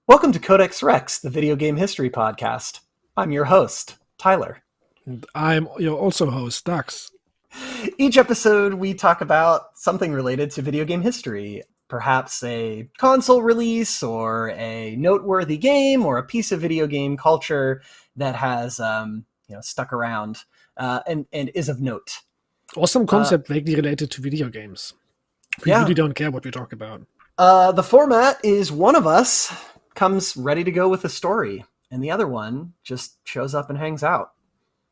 Welcome to Codex Rex, the video game history podcast. I'm your host, Tyler. And I'm your also host, Dachz. Each episode, we talk about something related to video game history. Perhaps a console release, or a noteworthy game, or a piece of video game culture that has stuck around and is of note. Or some concept vaguely related to video games. We really don't care what we talk about. The format is one of us comes ready to go with a story, and the other one just shows up and hangs out.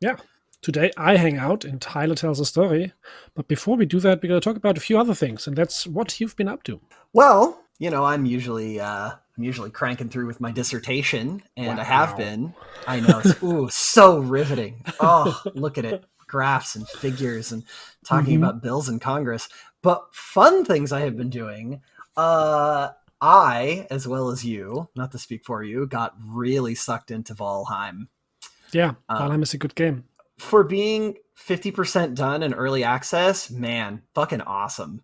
Yeah. Today I hang out and Tyler tells a story. But before we do that, we're going to talk about a few other things, and that's what you've been up to. Well, I'm usually cranking through with my dissertation, and I have been. I know, it's so riveting. Oh, look at it. Graphs and figures and talking about bills in Congress. But fun things I have been doing, I, as well as you, not to speak for you, got really sucked into Valheim. Yeah, Valheim is a good game. For being 50% done in early access, man, fucking awesome.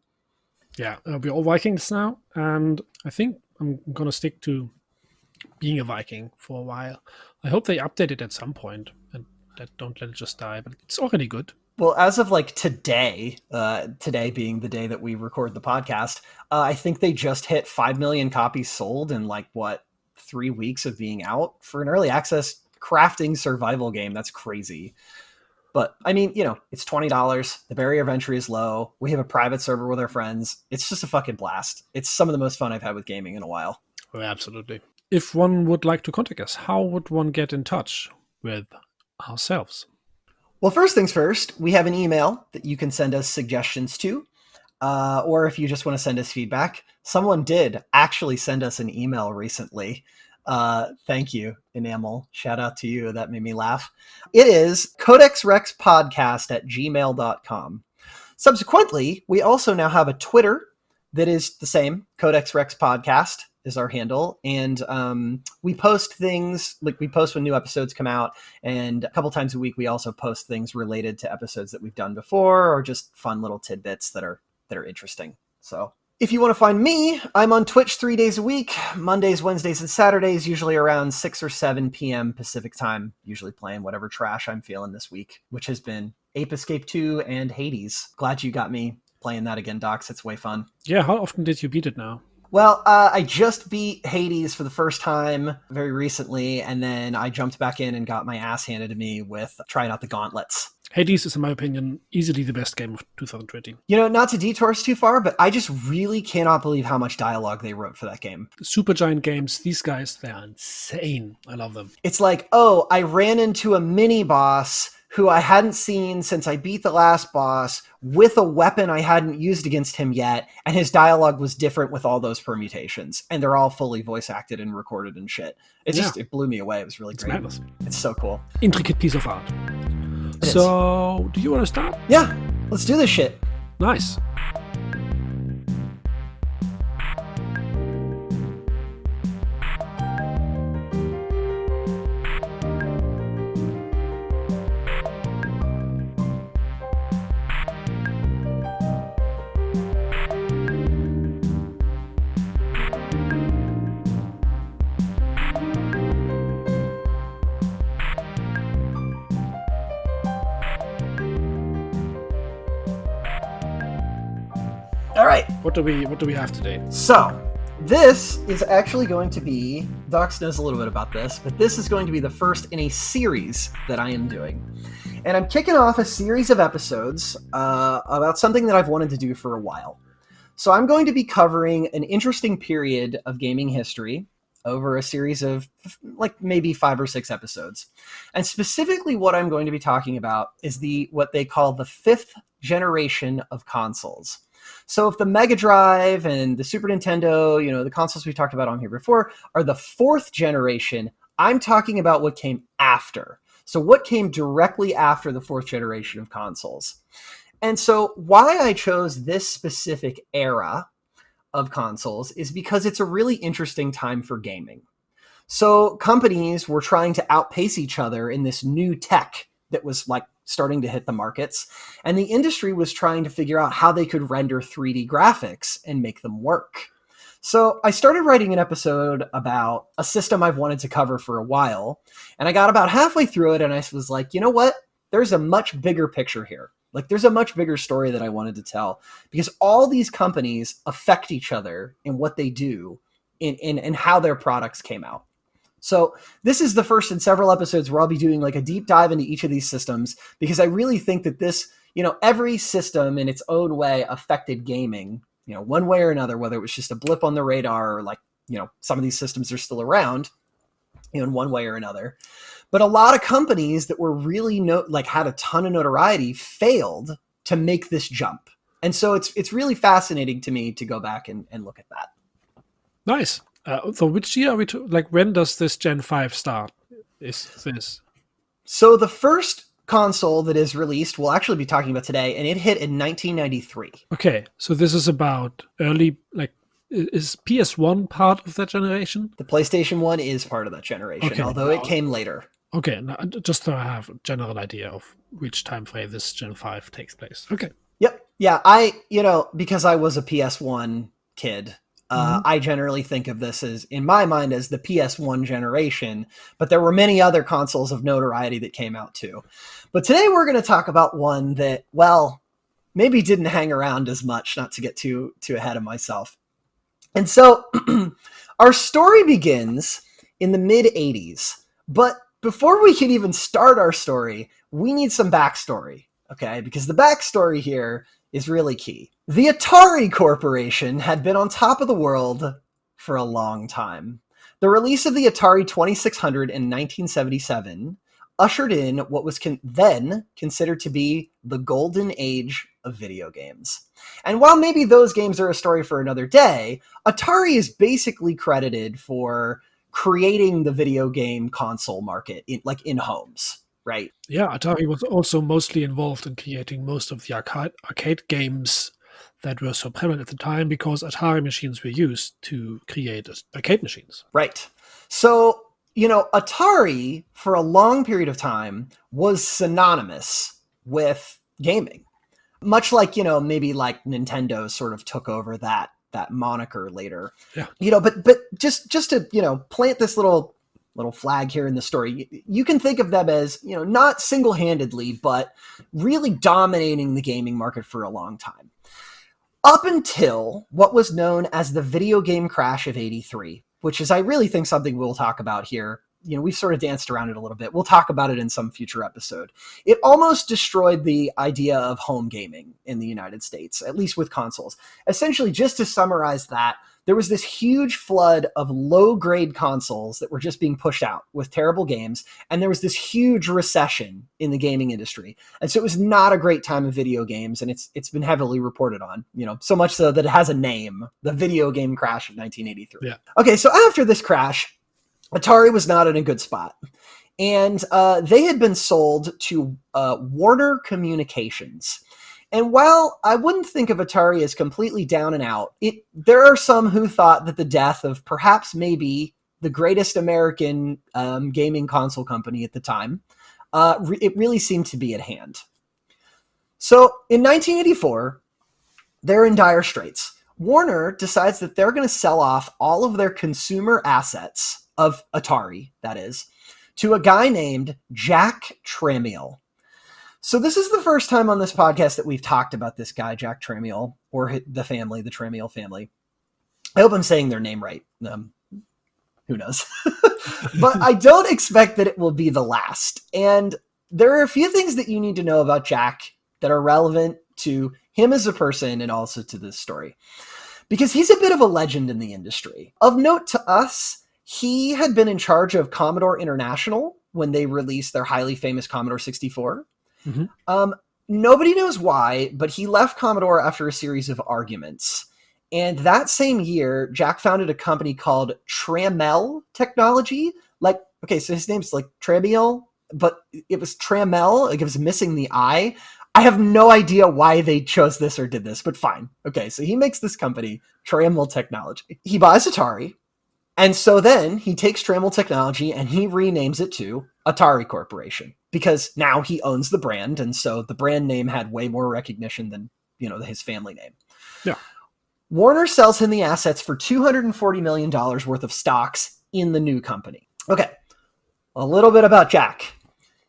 Yeah, we're all Vikings now, and I think I'm going to stick to being a Viking for a while. I hope they update it at some point and don't let it just die, but it's already good. Well, as of today being the day that we record the podcast, I think they just hit 5 million copies sold in 3 weeks of being out for an early access crafting survival game. That's crazy. But I mean, it's $20. The barrier of entry is low. We have a private server with our friends. It's just a fucking blast. It's some of the most fun I've had with gaming in a while. Oh, absolutely. If one would like to contact us, how would one get in touch with ourselves? Well, first things first, we have an email that you can send us suggestions to, or if you just want to send us feedback. Someone did actually send us an email recently. Thank you, Enamel. Shout out to you. That made me laugh. It is codexrexpodcast@gmail.com. Subsequently, we also now have a Twitter that is the same. Codex Rex Podcast is our handle. And we post things, we post when new episodes come out. And a couple times a week, we also post things related to episodes that we've done before, or just fun little tidbits that are interesting. So if you want to find me, I'm on Twitch 3 days a week, Mondays, Wednesdays, and Saturdays, usually around 6 or 7 p.m. Pacific time, usually playing whatever trash I'm feeling this week, which has been Ape Escape 2 and Hades. Glad you got me playing that again, Dachz. It's way fun. Yeah, how often did you beat it now? Well, I just beat Hades for the first time very recently, and then I jumped back in and got my ass handed to me with trying out the gauntlets. Hades is, in my opinion, easily the best game of 2020. Not to detour us too far, but I just really cannot believe how much dialogue they wrote for that game. Supergiant Games, these guys, they're insane. I love them. It's like, oh, I ran into a mini-boss who I hadn't seen since I beat the last boss with a weapon I hadn't used against him yet, and his dialogue was different with all those permutations, and they're all fully voice acted and recorded and shit. It blew me away. It was really great. Madness. It's so cool. Intricate piece of art. So, do you want to start? Yeah, let's do this shit. Nice. All right. What do we have today? So, this is actually going to be, Dachz knows a little bit about this, but this is going to be the first in a series that I am doing. And I'm kicking off a series of episodes about something that I've wanted to do for a while. So I'm going to be covering an interesting period of gaming history over a series of maybe 5 or 6 episodes. And specifically what I'm going to be talking about is what they call the 5th generation of consoles. So if the Mega Drive and the Super Nintendo, the consoles we talked about on here before, are the 4th generation, I'm talking about what came after. So what came directly after the 4th generation of consoles. And so why I chose this specific era of consoles is because it's a really interesting time for gaming. So companies were trying to outpace each other in this new tech that was starting to hit the markets. And the industry was trying to figure out how they could render 3D graphics and make them work. So I started writing an episode about a system I've wanted to cover for a while, and I got about halfway through it, and I was like, you know what? There's a much bigger picture here. Like, there's a much bigger story that I wanted to tell, because all these companies affect each other in what they do in how their products came out. So this is the first in several episodes where I'll be doing like a deep dive into each of these systems, because I really think that this, every system in its own way affected gaming, one way or another, whether it was just a blip on the radar or like, some of these systems are still around, in one way or another. But a lot of companies that were really had a ton of notoriety failed to make this jump. And so it's really fascinating to me to go back and look at that. Nice. So which year are we when does this Gen 5 start? Is this? So the first console that is released, we'll actually be talking about today, and it hit in 1993. Okay, so this is about early, is PS1 part of that generation? The PlayStation 1 is part of that generation, although it came later. Okay, now, just so I have a general idea of which time frame this Gen 5 takes place. Okay. Yep. Yeah, because I was a PS1 kid, I generally think of this as, in my mind, as the PS1 generation, but there were many other consoles of notoriety that came out too. But today we're going to talk about one that, maybe didn't hang around as much, not to get too ahead of myself. And so our story begins in the mid-'80s, but before we can even start our story, we need some backstory, okay? Because the backstory here is really key. The Atari Corporation had been on top of the world for a long time. The release of the Atari 2600 in 1977 ushered in what was then considered to be the golden age of video games. And while maybe those games are a story for another day, Atari is basically credited for creating the video game console market in homes. Right. Yeah, Atari was also mostly involved in creating most of the arcade games that were so prevalent at the time, because Atari machines were used to create arcade machines. Right. So, Atari for a long period of time was synonymous with gaming. Much like, maybe like Nintendo sort of took over that moniker later. Yeah. But just to, plant this little flag here in the story, you can think of them as, not single-handedly, but really dominating the gaming market for a long time. Up until what was known as the video game crash of '83, which is, I really think, something we'll talk about here. We've sort of danced around it a little bit. We'll talk about it in some future episode. It almost destroyed the idea of home gaming in the United States, at least with consoles. Essentially, just to summarize that, there was this huge flood of low-grade consoles that were just being pushed out with terrible games, and there was this huge recession in the gaming industry. And so it was not a great time of video games, and it's been heavily reported on, so much so that it has a name, the video game crash of 1983. Yeah. Okay, so after this crash, Atari was not in a good spot. And they had been sold to Warner Communications. And while I wouldn't think of Atari as completely down and out, there are some who thought that the death of perhaps maybe the greatest American gaming console company at the time, it really seemed to be at hand. So in 1984, they're in dire straits. Warner decides that they're going to sell off all of their consumer assets of Atari, that is, to a guy named Jack Tramiel. So this is the first time on this podcast that we've talked about this guy, Jack Tramiel, or the family, the Tramiel family. I hope I'm saying their name right. Who knows? But I don't expect that it will be the last. And there are a few things that you need to know about Jack that are relevant to him as a person and also to this story, because he's a bit of a legend in the industry. Of note to us, he had been in charge of Commodore International when they released their highly famous Commodore 64. Mm-hmm. Nobody knows why, but he left Commodore after a series of arguments. And that same year, Jack founded a company called Tramiel Technology. So his name's like Tramiel, but it was Tramiel. It was missing the I. I have no idea why they chose this or did this, but fine. Okay, so he makes this company, Tramiel Technology. He buys Atari, and so then he takes Tramiel Technology and he renames it to Atari Corporation, because now he owns the brand, and so the brand name had way more recognition than, his family name. Yeah. Warner sells him the assets for $240 million worth of stocks in the new company. Okay, a little bit about Jack.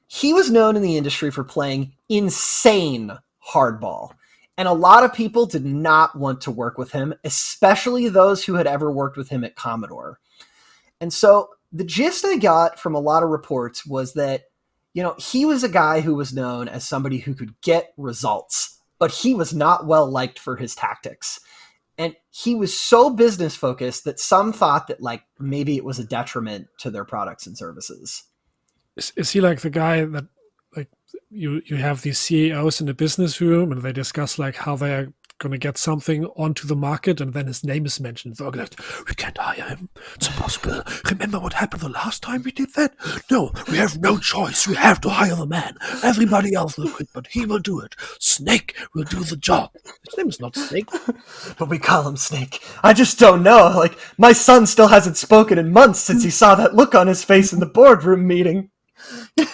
He was known in the industry for playing insane hardball, and a lot of people did not want to work with him, especially those who had ever worked with him at Commodore. And so the gist I got from a lot of reports was that, he was a guy who was known as somebody who could get results, but he was not well liked for his tactics. And he was so business focused that some thought that maybe it was a detriment to their products and services. Is he like the guy that you have these CEOs in the business room and they discuss how they're going to get something onto the market and then his name is mentioned? They're like, we can't hire him. It's impossible. Remember what happened the last time we did that? No, we have no choice. We have to hire the man. Everybody else will quit, but he will do it. Snake will do the job. His name is not Snake. But we call him Snake. I just don't know. My son still hasn't spoken in months since he saw that look on his face in the boardroom meeting.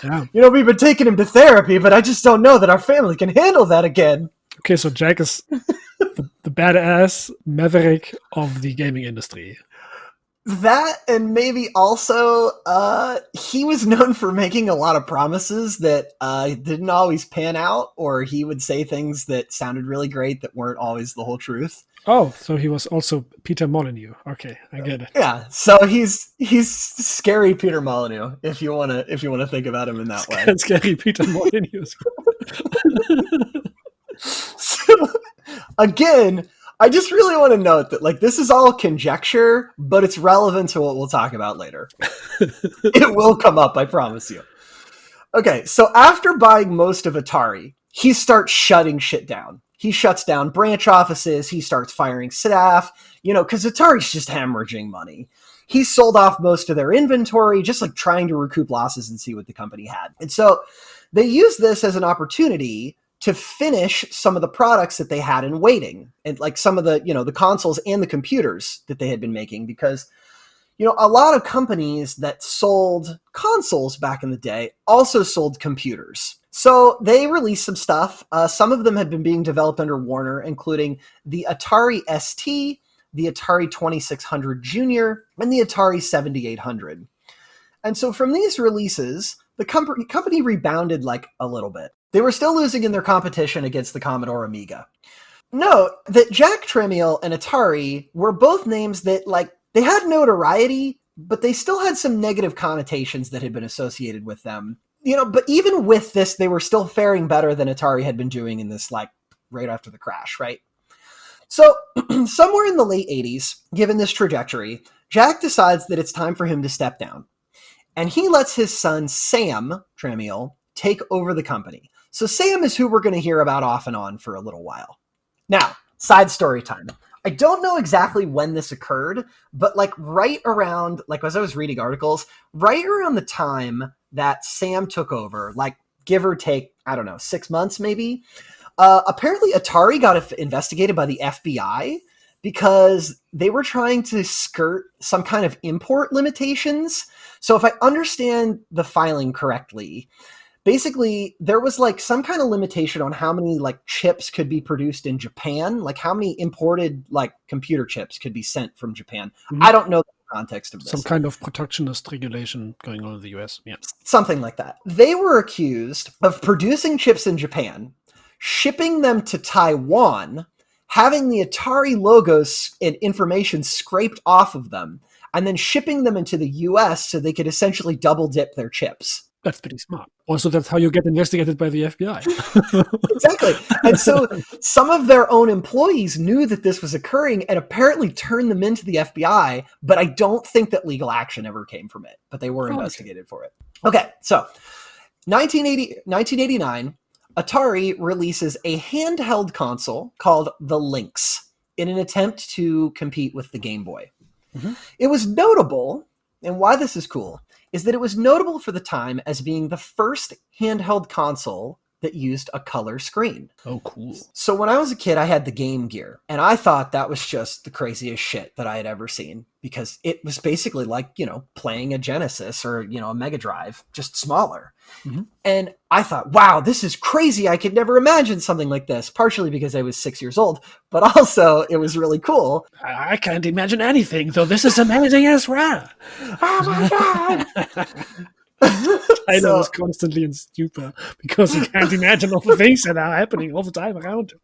Yeah. We've been taking him to therapy, but I just don't know that our family can handle that again. Okay, so Jack is the badass maverick of the gaming industry. That, and maybe also he was known for making a lot of promises that didn't always pan out, or he would say things that sounded really great that weren't always the whole truth. Oh, so he was also Peter Molyneux. Okay, I get it. Yeah, so he's scary Peter Molyneux if you want to think about him in that way. Scary Peter Molyneux. So again, I just really want to note that this is all conjecture, but it's relevant to what we'll talk about later. It will come up, I promise you. Okay, so after buying most of Atari, he starts shutting shit down. He shuts down branch offices. He starts firing staff, because Atari's just hemorrhaging money. He sold off most of their inventory, just trying to recoup losses and see what the company had. And so they used this as an opportunity to finish some of the products that they had in waiting, and some of the, the consoles and the computers that they had been making, because, a lot of companies that sold consoles back in the day also sold computers. So they released some stuff. Some of them had been being developed under Warner, including the Atari ST, the Atari 2600 Junior, and the Atari 7800. And so from these releases, the company rebounded a little bit. They were still losing in their competition against the Commodore Amiga. Note that Jack Tramiel and Atari were both names that they had notoriety, but they still had some negative connotations that had been associated with them. But even with this, they were still faring better than Atari had been doing in this, right after the crash, right? So somewhere in the late 80s, given this trajectory, Jack decides that it's time for him to step down. And he lets his son, Sam Tramiel, take over the company. So Sam is who we're going to hear about off and on for a little while. Now, side story time. I don't know exactly when this occurred, but right around, as I was reading articles, right around the time that Sam took over, give or take, I don't know, 6 months maybe, apparently Atari got investigated by the FBI because they were trying to skirt some kind of import limitations. So if I understand the filing correctly, basically there was some kind of limitation on how many chips could be produced in Japan, how many imported computer chips could be sent from Japan. Mm-hmm. I don't know the context of this. Some kind of protectionist regulation going on in the US. Yeah. Something like that. They were accused of producing chips in Japan, shipping them to Taiwan, having the Atari logos and information scraped off of them, and then shipping them into the US so they could essentially double dip their chips. That's pretty smart. Also, that's how you get investigated by the FBI. Exactly. And so some of their own employees knew that this was occurring and apparently turned them into the FBI, but I don't think that legal action ever came from it, but they were investigated for it. Okay, so 1989, Atari releases a handheld console called the Lynx in an attempt to compete with the Game Boy. Mm-hmm. It was notable, and why this is cool, is that it was notable for the time as being the first handheld console that used a color screen. Oh, cool. So when I was a kid, I had the Game Gear, and I thought that was just the craziest shit that I had ever seen, because it was basically like, playing a Genesis or, a Mega Drive, just smaller. Mm-hmm. And I thought, wow, this is crazy. I could never imagine something like this, partially because I was 6 years old, but also it was really cool. I can't imagine anything, though this is amazing as well. Oh my God. Tyler was constantly in stupor because he can't imagine all the things that are happening all the time around him.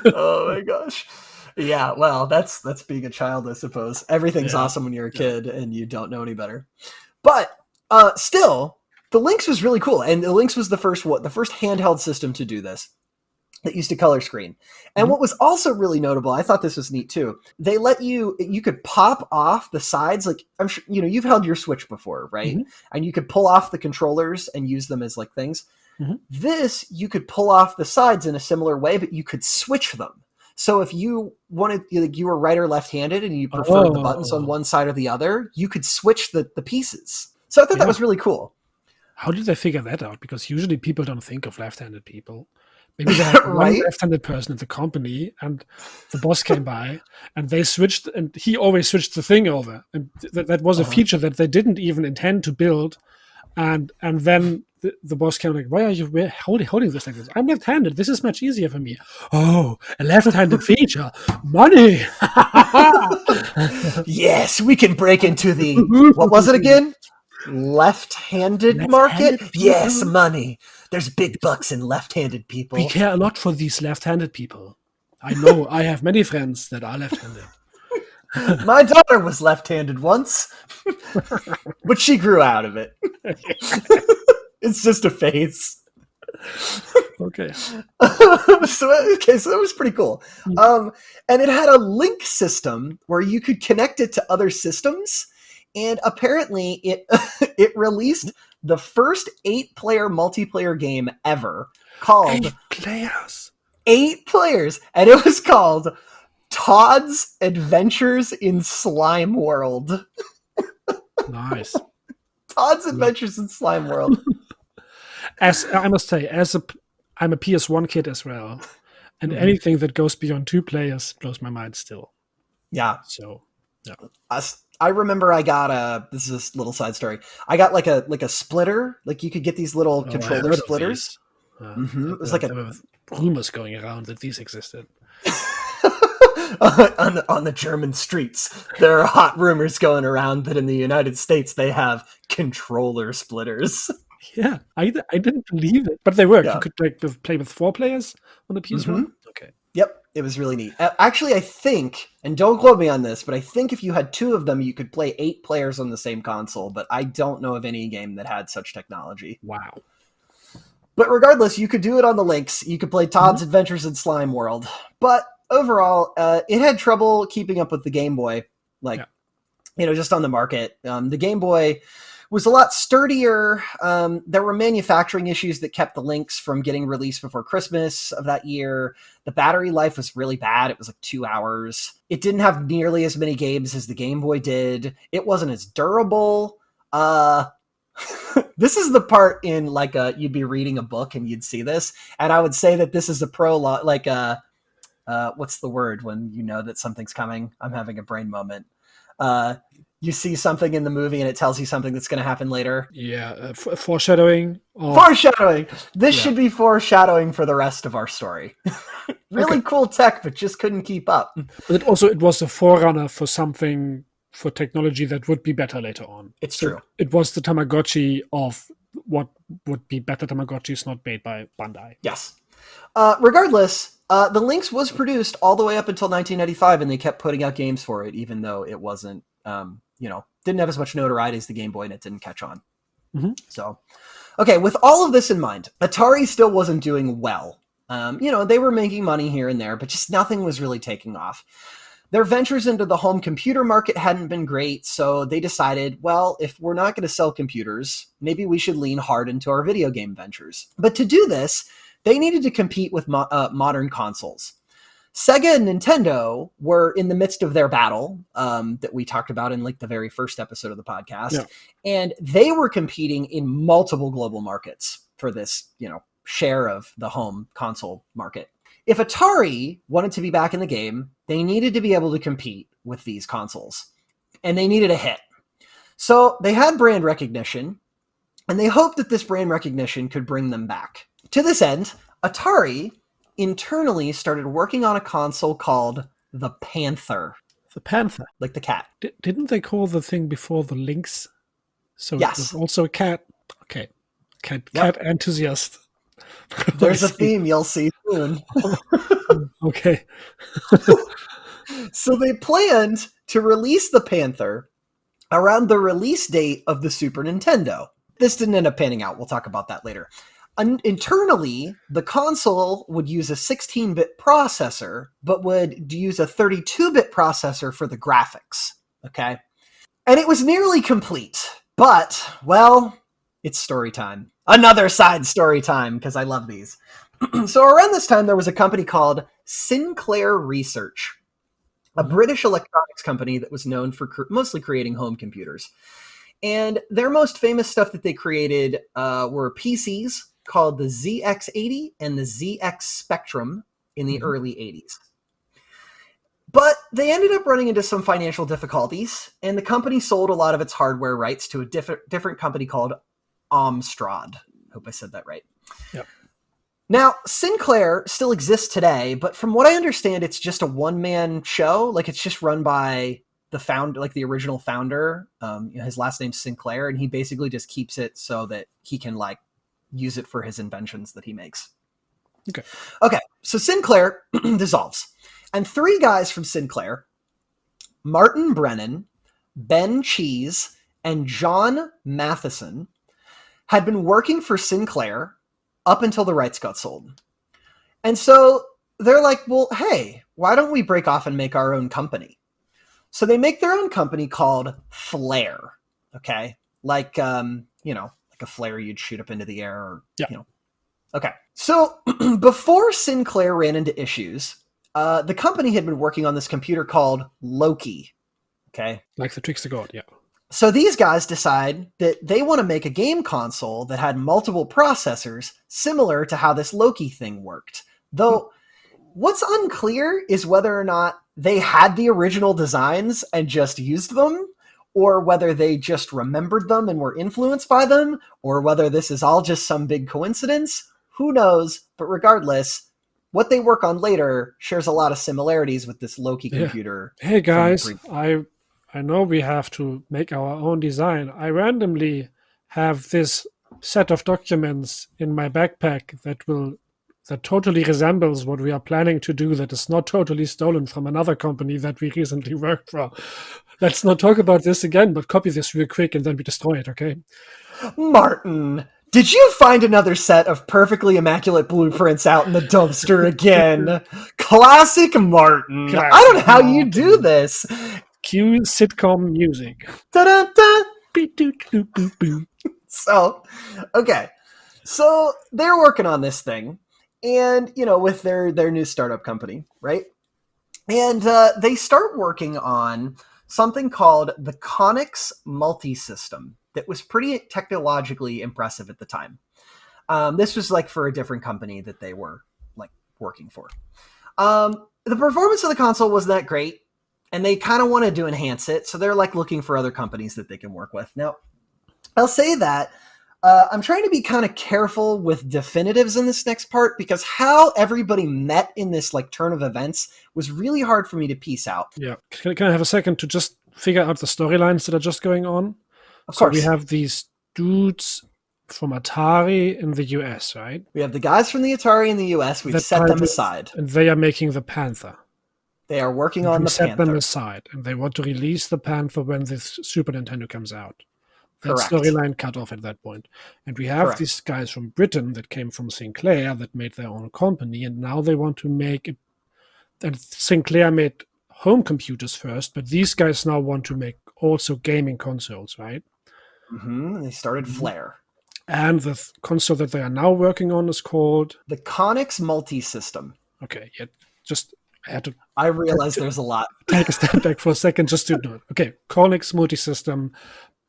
Oh my gosh. Yeah, well, that's being a child, I suppose. Everything's awesome when you're a kid and you don't know any better. But still, the Lynx was really cool, and the Lynx was the first handheld system to do this, that used a color screen. And what was also really notable, I thought this was neat too, they let you could pop off the sides. Like, I'm sure, you've held your Switch before, right? Mm-hmm. And you could pull off the controllers and use them as like things. Mm-hmm. This, you could pull off the sides in a similar way, but you could switch them. So if you wanted, like, you were right or left-handed and you preferred the buttons on one side or the other, you could switch the pieces. So I thought that was really cool. How did they figure that out? Because usually people don't think of left-handed people. Maybe they had one left-handed person at the company, and the boss came by, and they switched, and he always switched the thing over. And that was a feature that they didn't even intend to build. And then the boss came like, why are you holding this like this? I'm left-handed. This is much easier for me. Oh, a left-handed feature. Money. Yes, we can break into the, what was it again? Left-handed market? People? Yes, money. There's big bucks in left-handed people. We care a lot for these left-handed people. I know. I have many friends that are left-handed. My daughter was left-handed once, but she grew out of it. It's just a phase. Okay. So that was pretty cool. And it had a link system where you could connect it to other systems. And apparently it released the first 8-player multiplayer game ever called 8 players. 8 players. And it was called Todd's Adventures in Slime World. Nice. Todd's Adventures in Slime World. As I must say, I'm a PS1 kid as well. And anything that goes beyond 2 players blows my mind still. Yeah. So, yeah. I remember I got this is a little side story. I got like a splitter. Like, you could get these little controller splitters. It was like there were rumors going around that these existed. on the German streets, there are hot rumors going around that in the United States they have controller splitters. Yeah, I didn't believe it, but they work. Yeah. You could play with 4 players on the PS1. Okay. Yep, it was really neat. Actually, I think, and don't quote me on this, but I think if you had 2 of them, you could play 8 players on the same console, but I don't know of any game that had such technology. Wow. But regardless, you could do it on the Lynx. You could play Todd's Adventures in Slime World. But overall, it had trouble keeping up with the Game Boy, just on the market. The Game Boy was a lot sturdier. There were manufacturing issues that kept the Lynx from getting released before Christmas of that year. The battery life was really bad. It was like 2 hours. It didn't have nearly as many games as the Game Boy did. It wasn't as durable. This is the part in you'd be reading a book and you'd see this. And I would say that this is a prologue, what's the word when you know that something's coming? I'm having a brain moment. You see something in the movie and it tells you something that's going to happen later. Yeah, foreshadowing. Foreshadowing. This should be foreshadowing for the rest of our story. Really cool tech, but just couldn't keep up. But it was a forerunner for something, for technology that would be better later on. It's true. It was the Tamagotchi of what would be better Tamagotchis not made by Bandai. Yes. Regardless, the Lynx was produced all the way up until 1995, and they kept putting out games for it, even though it wasn't, didn't have as much notoriety as the Game Boy, and it didn't catch on. So, okay, with all of this in mind, Atari still wasn't doing well. They were making money here and there, but just nothing was really taking off. Their ventures into the home computer market hadn't been great, so they decided, well, if we're not going to sell computers, maybe we should lean hard into our video game ventures. But to do this, they needed to compete with modern consoles. Sega and Nintendo were in the midst of their battle that we talked about in the very first episode of the podcast. Yeah. And they were competing in multiple global markets for this, share of the home console market. If Atari wanted to be back in the game, they needed to be able to compete with these consoles, and they needed a hit. So they had brand recognition, and they hoped that this brand recognition could bring them back. To this end, Atari internally started working on a console called the Panther. The Panther? Like the cat. Didn't they call the thing before the Lynx? So yes. It was also a cat. Okay. Cat enthusiast. There's a theme you'll see soon. Okay. So they planned to release the Panther around the release date of the Super Nintendo. This didn't end up panning out. We'll talk about that later. Internally, the console would use a 16-bit processor, but would use a 32-bit processor for the graphics. Okay? And it was nearly complete. But, well, it's story time. Another side story time, because I love these. So around this time, there was a company called Sinclair Research, a British electronics company that was known for mostly creating home computers. And their most famous stuff that they created were PCs called the ZX80 and the ZX Spectrum in the early 80s. But they ended up running into some financial difficulties, and the company sold a lot of its hardware rights to a different company called Amstrad. Hope I said that right. Yep. Now, Sinclair still exists today, but from what I understand, it's just a one-man show. Like, it's just run by the founder, like the original founder. His last name's Sinclair, and he basically just keeps it so that he can, like, use it for his inventions that he makes. Okay, so Sinclair dissolves. And three guys from Sinclair, Martin Brennan, Ben Cheese, and John Matheson, had been working for Sinclair up until the rights got sold. And so they're like, well, hey, why don't we break off and make our own company? So they make their own company called Flare. Okay. Like, like a flare you'd shoot up into the air or, Okay. So before Sinclair ran into issues, the company had been working on this computer called Loki. Okay. Like the Trickster God. Yeah. So these guys decide that they want to make a game console that had multiple processors, similar to how this Loki thing worked. Though what's unclear is whether or not they had the original designs and just used them, or whether they just remembered them and were influenced by them, or whether this is all just some big coincidence. Who knows? But regardless, what they work on later shares a lot of similarities with this Loki computer. Hey guys, I know we have to make our own design. I randomly have this set of documents in my backpack that totally resembles what we are planning to do, that is not totally stolen from another company that we recently worked for. Let's not talk about this again, but copy this real quick and then we destroy it, okay? Martin, did you find another set of perfectly immaculate blueprints out in the dumpster again? Classic Martin. I don't know how you do this. Cue sitcom music. Da-da-da. So, okay. So they're working on this thing, and, with their new startup company, right? And they start working on something called the Konix Multisystem that was pretty technologically impressive at the time. This was like for a different company that they were like working for. The performance of the console wasn't that great, and they kind of wanted to enhance it. So they're like looking for other companies that they can work with. Now, I'll say that I'm trying to be kind of careful with definitives in this next part, because how everybody met in this like turn of events was really hard for me to piece out. Yeah. Can I have a second to just figure out the storylines that are just going on? Of course. We have these dudes from Atari in the US, right? We have the guys from the Atari in the US. We've set them aside. And they are making the Panther. They are working on the Panther. Set them aside, and they want to release the Panther when the Super Nintendo comes out. That storyline cut off at that point. And we have these guys from Britain that came from Sinclair that made their own company, and now they want to make and Sinclair made home computers first, but these guys now want to make also gaming consoles, right? Mm-hmm. They started Flare. And the console that they are now working on is called the Konix Multisystem. Okay, just I had to. I realize there's a lot. Take a step back for a second just to do it. Okay, Konix Multisystem.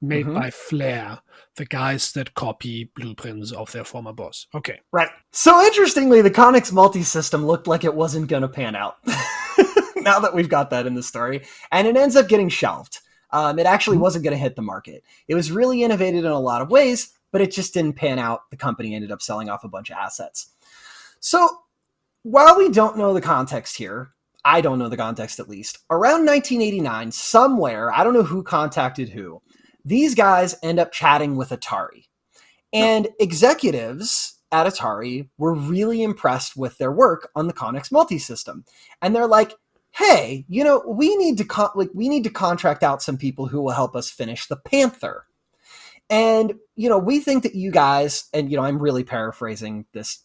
made by Flare, the guys that copy blueprints of their former boss. Okay. Right. So interestingly, the Conix multi-system looked like it wasn't going to pan out. Now that we've got that in the story. And it ends up getting shelved. It actually wasn't going to hit the market. It was really innovative in a lot of ways, but it just didn't pan out. The company ended up selling off a bunch of assets. So while we don't know the context here, I don't know the context at least, around 1989, somewhere, I don't know who contacted who, these guys end up chatting with Atari. And executives at Atari were really impressed with their work on the Conix multi-system. And they're like, hey, we need to contract out some people who will help us finish the Panther. And, we think that you guys, and, I'm really paraphrasing this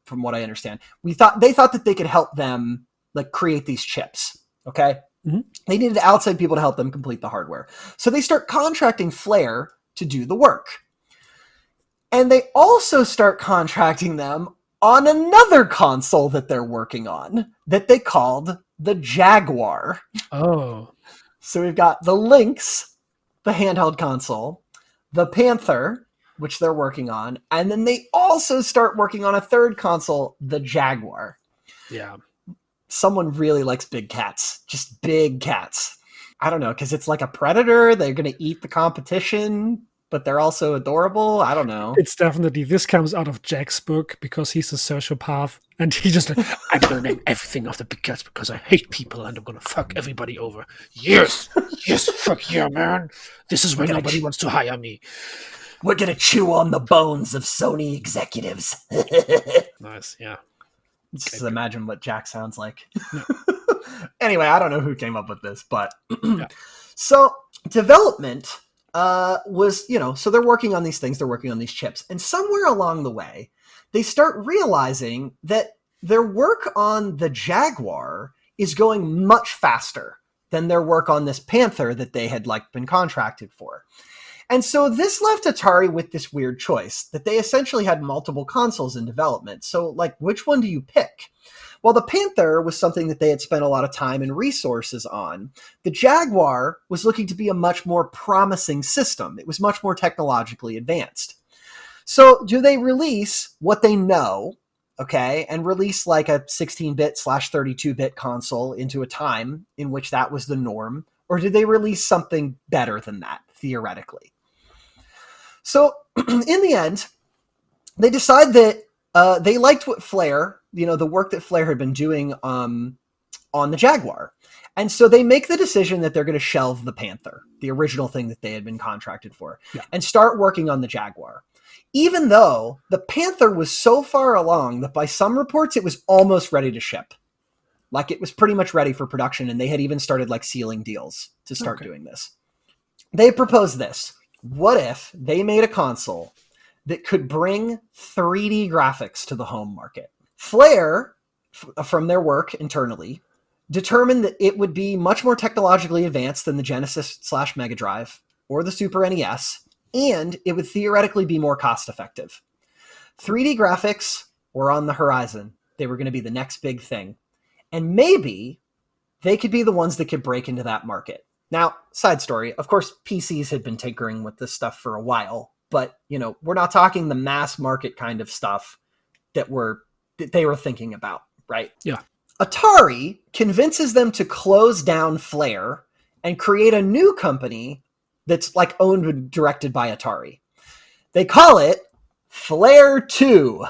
from what I understand, they thought that they could help them create these chips. Okay. Mm-hmm. They needed outside people to help them complete the hardware. So they start contracting Flare to do the work. And they also start contracting them on another console that they're working on that they called the Jaguar. Oh. So we've got the Lynx, the handheld console, the Panther, which they're working on, and then they also start working on a third console, the Jaguar. Yeah. Someone really likes big cats. Just big cats. I don't know, because it's like a predator. They're going to eat the competition, but they're also adorable. I don't know. It's definitely, this comes out of Jack's book because he's a sociopath. And he just I'm going to name everything after big cats because I hate people and I'm going to fuck everybody over. Yes, fuck yeah, man. This is why nobody wants to hire me. We're going to chew on the bones of Sony executives. Nice, yeah. Just imagine what Jack sounds like. Yeah. Anyway, I don't know who came up with this, but yeah. So development was, so they're working on these things, they're working on these chips, and somewhere along the way, they start realizing that their work on the Jaguar is going much faster than their work on this Panther that they had been contracted for. And so this left Atari with this weird choice that they essentially had multiple consoles in development. So which one do you pick? Well, the Panther was something that they had spent a lot of time and resources on. The Jaguar was looking to be a much more promising system. It was much more technologically advanced. So do they release what they know, okay, and release a 16-bit / 32-bit console into a time in which that was the norm? Or did they release something better than that, theoretically? So in the end, they decide that they liked what Flare, the work that Flare had been doing on the Jaguar. And so they make the decision that they're going to shelve the Panther, the original thing that they had been contracted for, and start working on the Jaguar. Even though the Panther was so far along that by some reports it was almost ready to ship. It was pretty much ready for production, and they had even started sealing deals to start doing this. They proposed this. What if they made a console that could bring 3D graphics to the home market? Flare, from their work internally, determined that it would be much more technologically advanced than the Genesis / Mega Drive or the Super NES, and it would theoretically be more cost-effective. 3D graphics were on the horizon. They were going to be the next big thing. And maybe they could be the ones that could break into that market. Now, side story, of course, PCs had been tinkering with this stuff for a while, but, we're not talking the mass market kind of stuff that they were thinking about, right? Yeah. Atari convinces them to close down Flare and create a new company that's owned and directed by Atari. They call it Flare 2.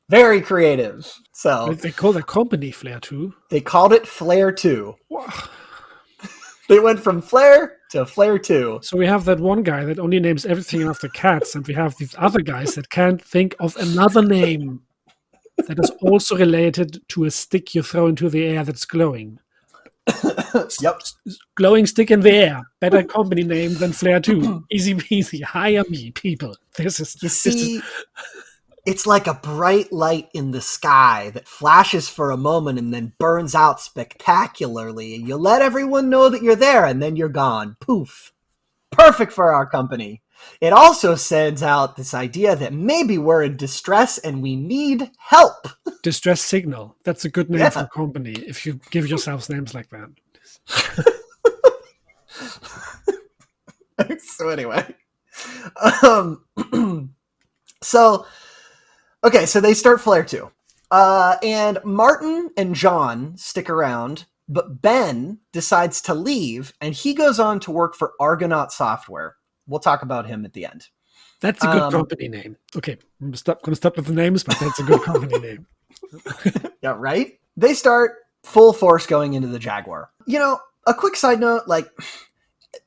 Very creative. So they call the company Flare 2? They called it Flare 2. Wow. They went from Flare to Flare 2. So we have that one guy that only names everything after cats, and we have these other guys that can't think of another name that is also related to a stick you throw into the air that's glowing. Yep. Glowing stick in the air. Better company name than Flare 2. Easy peasy. Hire me, people. It's like a bright light in the sky that flashes for a moment and then burns out spectacularly. You let everyone know that you're there and then you're gone. Poof. Perfect for our company. It also sends out this idea that maybe we're in distress and we need help. Distress signal. That's a good name for a company if you give yourselves names like that. So anyway, um, so they start Flare 2. And Martin and John stick around, but Ben decides to leave, and he goes on to work for Argonaut Software. We'll talk about him at the end. That's a good company name. Okay, I'm going to stop with the names, but that's a good company name. Yeah, right? They start full force going into the Jaguar. A quick side note,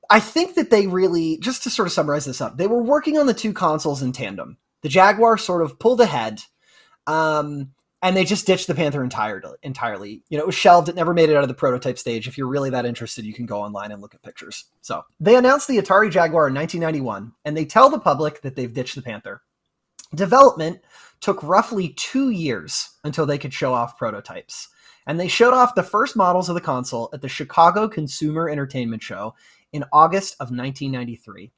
I think that they really, just to sort of summarize this up, they were working on the two consoles in tandem. The Jaguar sort of pulled ahead, and they just ditched the Panther entirely. It was shelved. It never made it out of the prototype stage. If you're really that interested, you can go online and look at pictures. So they announced the Atari Jaguar in 1991, and they tell the public that they've ditched the Panther. Development took roughly 2 years until they could show off prototypes. And they showed off the first models of the console at the Chicago Consumer Entertainment Show in August of 1993.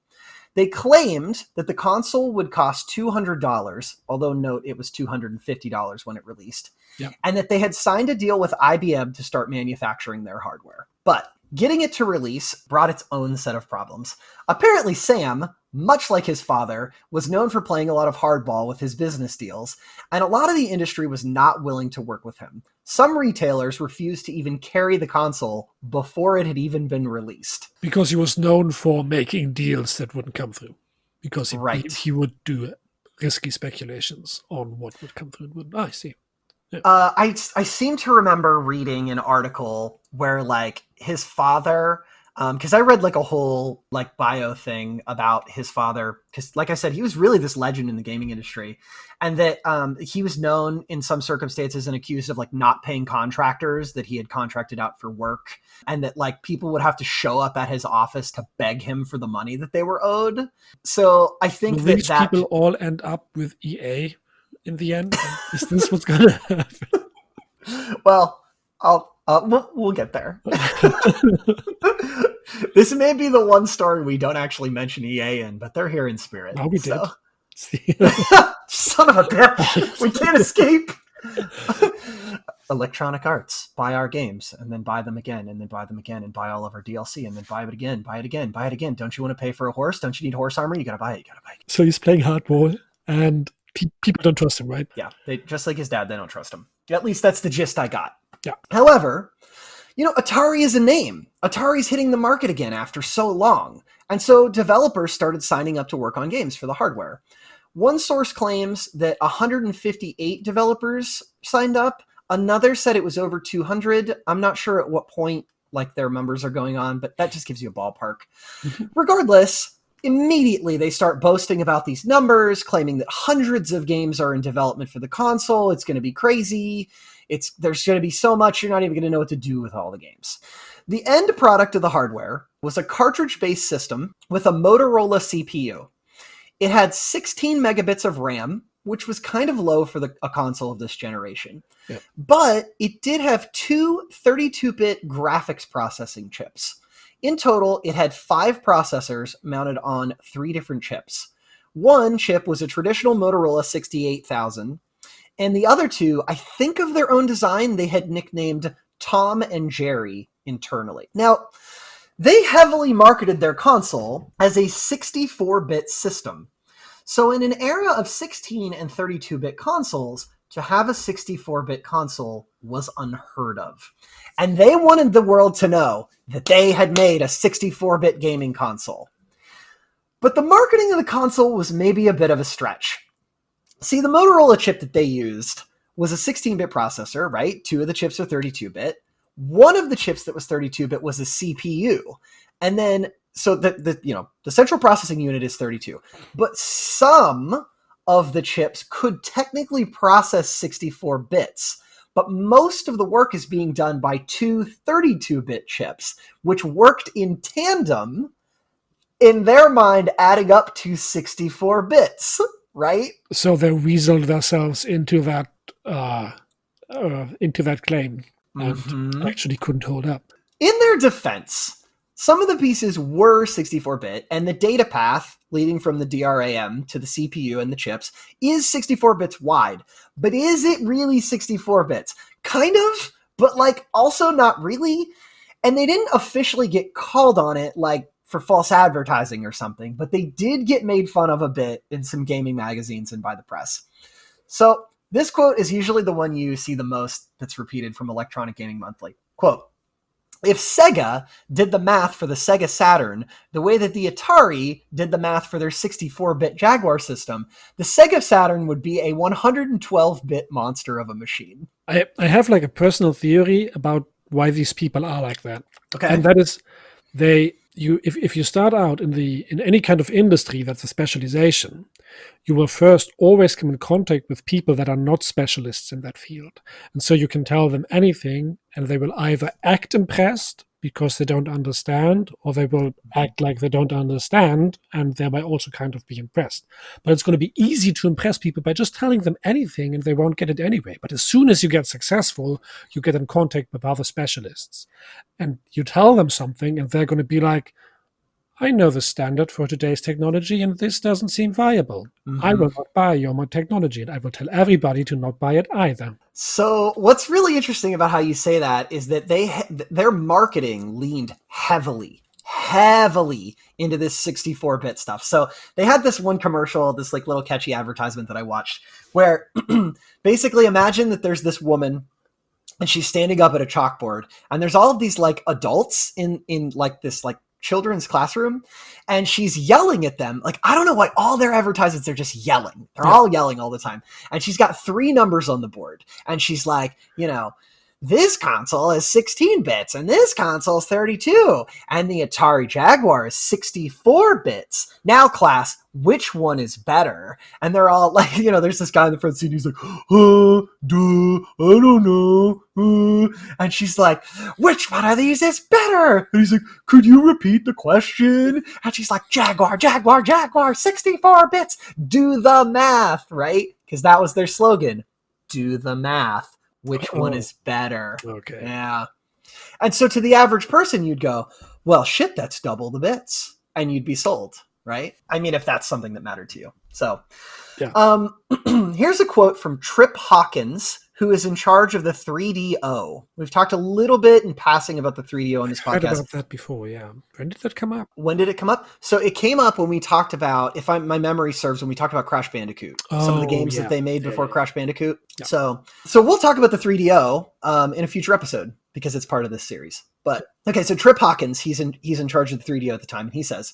They claimed that the console would cost $200, although note it was $250 when it released, and that they had signed a deal with IBM to start manufacturing their hardware. But getting it to release brought its own set of problems. Apparently Sam, much like his father, was known for playing a lot of hardball with his business deals, and a lot of the industry was not willing to work with him. Some retailers refused to even carry the console before it had even been released. Because he was known for making deals that wouldn't come through. Because he would do risky speculations on what would come through and wouldn't. I see. Yeah. I seem to remember reading an article where his father, because I read a whole bio thing about his father, because like I said, he was really this legend in the gaming industry, and that he was known in some circumstances and accused of not paying contractors that he had contracted out for work, and that people would have to show up at his office to beg him for the money that they were owed. So I think Will these people all end up with EA in the end? Is this what's going to happen? Well, we'll get there. This may be the one story we don't actually mention EA in, but they're here in spirit. Oh, we did. Son of a bitch. We can't escape. Electronic Arts. Buy our games, and then buy them again, and then buy them again, and buy all of our DLC, and then buy it again, buy it again, buy it again. Don't you want to pay for a horse? Don't you need horse armor? You gotta buy it. So he's playing hardball, and people don't trust him, right? Yeah, they just like his dad, they don't trust him. At least that's the gist I got. Yeah. However, Atari is a name. Atari's hitting the market again after so long. And so developers started signing up to work on games for the hardware. One source claims that 158 developers signed up. Another said it was over 200. I'm not sure at what point their numbers are going on, but that just gives you a ballpark. Regardless, immediately they start boasting about these numbers, claiming that hundreds of games are in development for the console. It's going to be crazy. There's going to be so much, you're not even going to know what to do with all the games. The end product of the hardware was a cartridge-based system with a Motorola CPU. It had 16 megabits of RAM, which was kind of low for a console of this generation. Yeah. But it did have two 32-bit graphics processing chips. In total, it had 5 processors mounted on 3 different chips. One chip was a traditional Motorola 68000, and the other 2, I think of their own design, they had nicknamed Tom and Jerry internally. Now, they heavily marketed their console as a 64-bit system. So in an era of 16 and 32-bit consoles, to have a 64-bit console was unheard of. And they wanted the world to know that they had made a 64-bit gaming console. But the marketing of the console was maybe a bit of a stretch. See, the Motorola chip that they used was a 16-bit processor, right? 2 of the chips are 32-bit. One of the chips that was 32-bit was a CPU. And then, so the central processing unit is 32. But some of the chips could technically process 64 bits. But most of the work is being done by 2 32-bit chips, which worked in tandem, in their mind, adding up to 64 bits. Right? So they weaseled themselves into that claim and actually couldn't hold up. In their defense, some of the pieces were 64-bit, and the data path leading from the DRAM to the CPU and the chips is 64 bits wide. But is it really 64 bits? Kind of, but also not really. And they didn't officially get called on it for false advertising or something, but they did get made fun of a bit in some gaming magazines and by the press. So this quote is usually the one you see the most that's repeated from Electronic Gaming Monthly. Quote, if Sega did the math for the Sega Saturn the way that the Atari did the math for their 64-bit Jaguar system, the Sega Saturn would be a 112-bit monster of a machine. I have like a personal theory about why these people are like that. Okay. And that is if you start out in any kind of industry that's a specialization, you will first always come in contact with people that are not specialists in that field. And so you can tell them anything and they will either act impressed because they don't understand, or they will act like they don't understand and thereby also kind of be impressed. But it's going to be easy to impress people by just telling them anything and they won't get it anyway. But as soon as you get successful, you get in contact with other specialists and you tell them something and they're going to be like, I know the standard for today's technology and this doesn't seem viable. I will not buy your technology, and I will tell everybody to not buy it either. So what's really interesting about how you say that is that their marketing leaned heavily into this 64-bit stuff. So they had this one commercial, this like little catchy advertisement that I watched where basically imagine that there's this woman and she's standing up at a chalkboard and there's all of these like adults in like this like children's classroom, and she's yelling at them. Like, I don't know why all their advertisements are just yelling. They're all yelling all the time. And she's got 3 numbers on the board. And she's like, you know, this console is 16 bits and this console is 32. And the Atari Jaguar is 64 bits. Now, class, which one is better? And they're all like, you know, there's this guy in the front seat. He's like, I don't know. And she's like, which one of these is better? And he's like, could you repeat the question? And she's like, Jaguar, 64 bits. Do the math, right? Because that was their slogan. Do the math. Which one is better? Okay. Yeah. And so to the average person, you'd go, well, shit, that's double the bits. And you'd be sold, right? I mean, if that's something that mattered to you. So here's a quote from Trip Hawkins, who is in charge of the 3DO. We've talked a little bit in passing about the 3DO on this podcast. I've heard about that before, yeah. When did that come up? When did it come up? So it came up when we talked about, my memory serves, when we talked about Crash Bandicoot. Some of the games that they made before Crash Bandicoot. Yeah. So we'll talk about the 3DO in a future episode because it's part of this series. But okay, so Trip Hawkins, he's in charge of the 3DO at the time, and he says,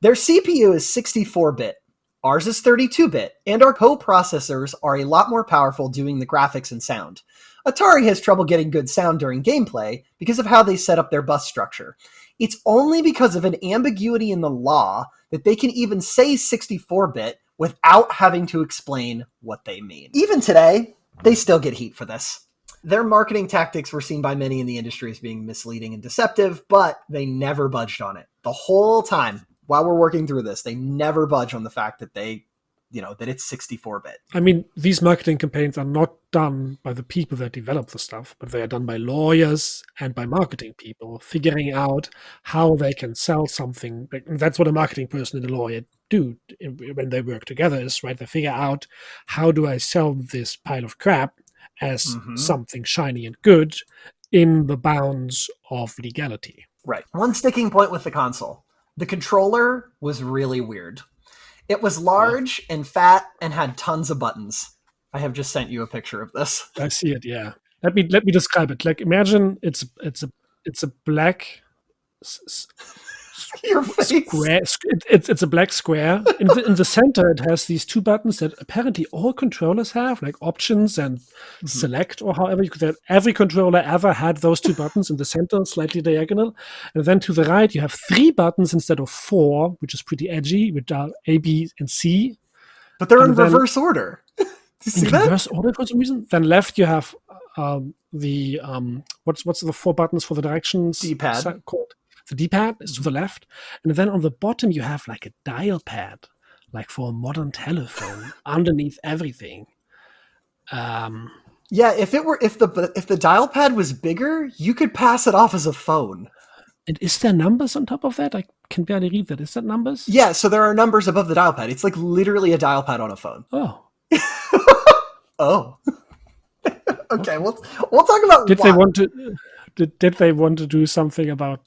their CPU is 64-bit. Ours is 32-bit, and our co-processors are a lot more powerful doing the graphics and sound. Atari has trouble getting good sound during gameplay because of how they set up their bus structure. It's only because of an ambiguity in the law that they can even say 64-bit without having to explain what they mean. Even today, they still get heat for this. Their marketing tactics were seen by many in the industry as being misleading and deceptive, but they never budged on it. The whole time. While we're working through this, they never budge on the fact that that it's 64-bit. I mean, these marketing campaigns are not done by the people that develop the stuff, but they are done by lawyers and by marketing people figuring out how they can sell something. That's what a marketing person and a lawyer do when they work together is, right? They figure out, how do I sell this pile of crap as something shiny and good in the bounds of legality. Right. One sticking point with the console. The controller was really weird. It was large and fat and had tons of buttons. I have just sent you a picture of this. I see it. Yeah. Let me describe it. Like, imagine it's a black Your face. Square. It's a black square. In the center, it has these 2 buttons that apparently all controllers have, like options and select, or however you could say. Every controller ever had those 2 buttons in the center, slightly diagonal. And then to the right, you have 3 buttons instead of 4, which is pretty edgy, which are A, B, and C. But they're in reverse order. Do you see that? Reverse order for some reason. Then left, you have the what's the 4 buttons for the directions? D-pad. Called? The D-pad is to the left, and then on the bottom you have like a dial pad, like for a modern telephone, underneath everything. Yeah, if the dial pad was bigger, you could pass it off as a phone. And is there numbers on top of that? I can barely read that. Is that numbers? Yeah, so there are numbers above the dial pad. It's like literally a dial pad on a phone. Oh. Oh. Okay, we'll talk about Did they want to do something about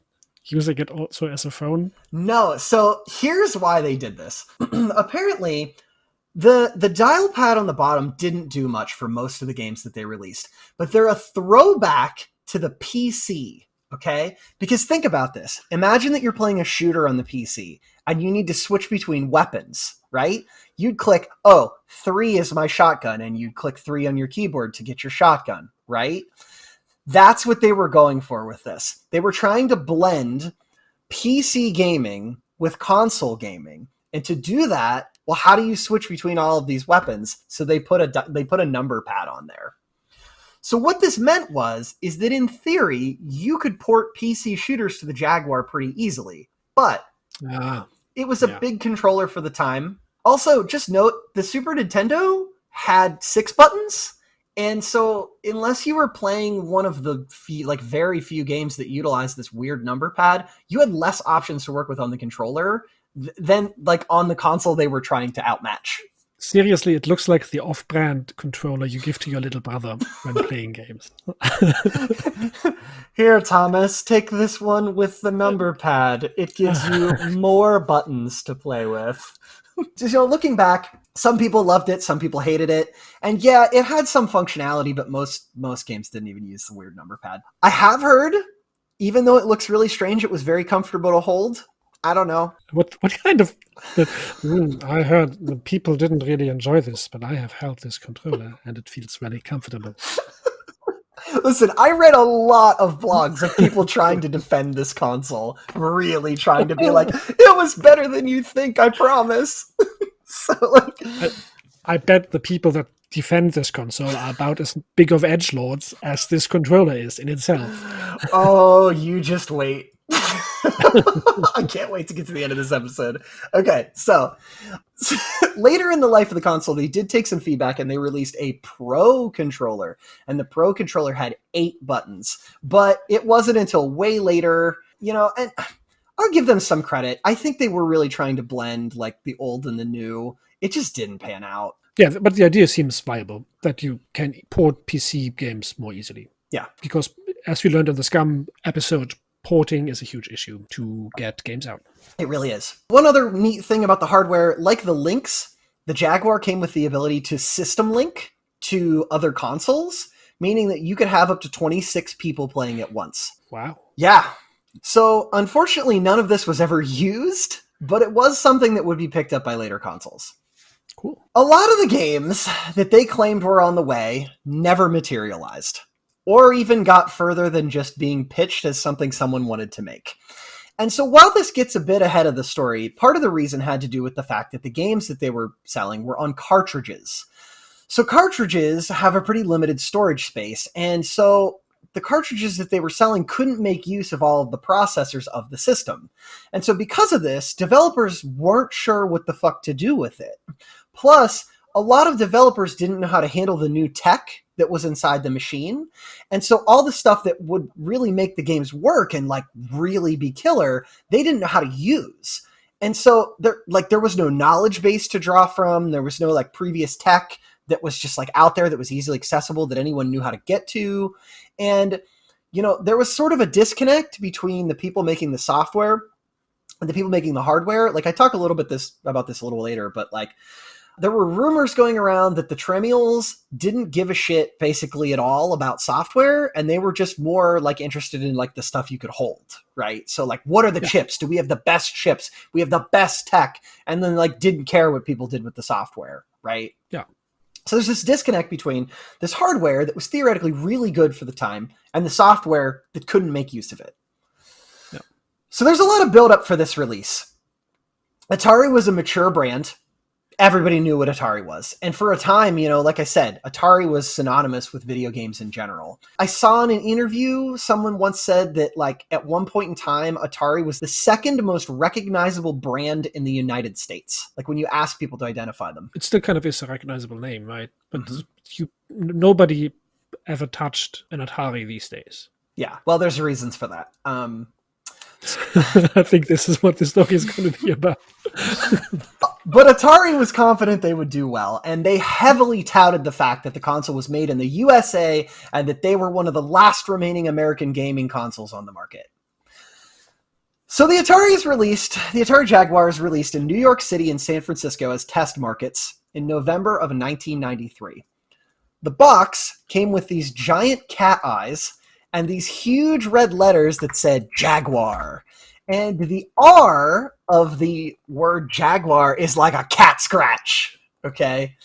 using it also as a phone? No, so here's why they did this. Apparently, the dial pad on the bottom didn't do much for most of the games that they released, but they're a throwback to the PC, okay? Because think about this. Imagine that you're playing a shooter on the PC, and you need to switch between weapons, right? You'd click, 3 is my shotgun, and you'd click 3 on your keyboard to get your shotgun, right? That's what they were going for with this. They were trying to blend PC gaming with console gaming. And to do that, well, how do you switch between all of these weapons? So they put a number pad on there. So what this meant is that in theory, you could port PC shooters to the Jaguar pretty easily, but it was a big controller for the time. Also, just note, the Super Nintendo had 6 buttons. And so unless you were playing one of the very few games that utilized this weird number pad, you had less options to work with on the controller than on the console they were trying to outmatch. Seriously, it looks like the off-brand controller you give to your little brother when playing games. Here, Thomas, take this one with the number pad. It gives you more buttons to play with. Just, looking back, some people loved it, some people hated it. And yeah, it had some functionality, but most games didn't even use the weird number pad. I have heard, even though it looks really strange, it was very comfortable to hold. I don't know. What kind of... I heard the people didn't really enjoy this, but I have held this controller and it feels very comfortable. Listen, I read a lot of blogs of people trying to defend this console, really trying to be like, it was better than you think, I promise. So, I bet the people that defend this console are about as big of edgelords as this controller is in itself. Oh, you just wait. I can't wait to get to the end of this episode. Okay, so later in the life of the console, they did take some feedback and they released a Pro controller. And the Pro controller had 8 buttons. But it wasn't until way later, and I'll give them some credit. I think they were really trying to blend the old and the new. It just didn't pan out. Yeah, but the idea seems viable, that you can port PC games more easily. Yeah. Because as we learned in the Scum episode, porting is a huge issue to get games out. It really is. One other neat thing about the hardware, like the links, the Jaguar came with the ability to system link to other consoles, meaning that you could have up to 26 people playing at once. Wow. Yeah. So unfortunately, none of this was ever used, but it was something that would be picked up by later consoles. Cool. A lot of the games that they claimed were on the way never materialized, or even got further than just being pitched as something someone wanted to make. And so while this gets a bit ahead of the story, part of the reason had to do with the fact that the games that they were selling were on cartridges. So cartridges have a pretty limited storage space, and so the cartridges that they were selling couldn't make use of all of the processors of the system. And so because of this, developers weren't sure what the fuck to do with it. Plus, a lot of developers didn't know how to handle the new tech that was inside the machine. And so all the stuff that would really make the games work and really be killer, they didn't know how to use. And so there was no knowledge base to draw from. There was no previous tech that was just out there that was easily accessible that anyone knew how to get to. And, there was sort of a disconnect between the people making the software and the people making the hardware. I talk a little bit about this a little later, but there were rumors going around that the Tramiels didn't give a shit basically at all about software, and they were just more interested in the stuff you could hold, right? So what are the chips? Do we have the best chips? We have the best tech, and then didn't care what people did with the software, right? Yeah. So there's this disconnect between this hardware that was theoretically really good for the time and the software that couldn't make use of it. Yeah. So there's a lot of build-up for this release. Atari was a mature brand. Everybody knew what Atari was. And for a time, like I said, Atari was synonymous with video games in general. I saw in an interview, someone once said that at one point in time, Atari was the second most recognizable brand in the United States. When you ask people to identify them. It still kind of is a recognizable name, right? But nobody ever touched an Atari these days. Yeah, well, there's reasons for that. I think this is what this story is going to be about. But Atari was confident they would do well, and they heavily touted the fact that the console was made in the USA and that they were one of the last remaining American gaming consoles on the market. So the Atari Jaguar is released in New York City and San Francisco as test markets in November of 1993. The box came with these giant cat eyes and these huge red letters that said Jaguar. And the R of the word Jaguar is like a cat scratch, okay?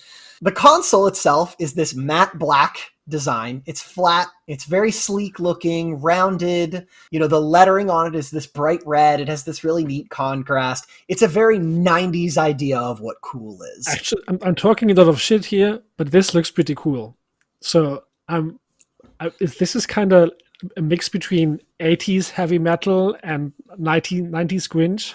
The console itself is this matte black design. It's flat. It's very sleek looking, rounded. You know, the lettering on it is this bright red. It has this really neat contrast. It's a very 90s idea of what cool is. Actually, I'm talking a lot of shit here, but this looks pretty cool. So this is kind of a mix between 80s heavy metal and 90s grunge,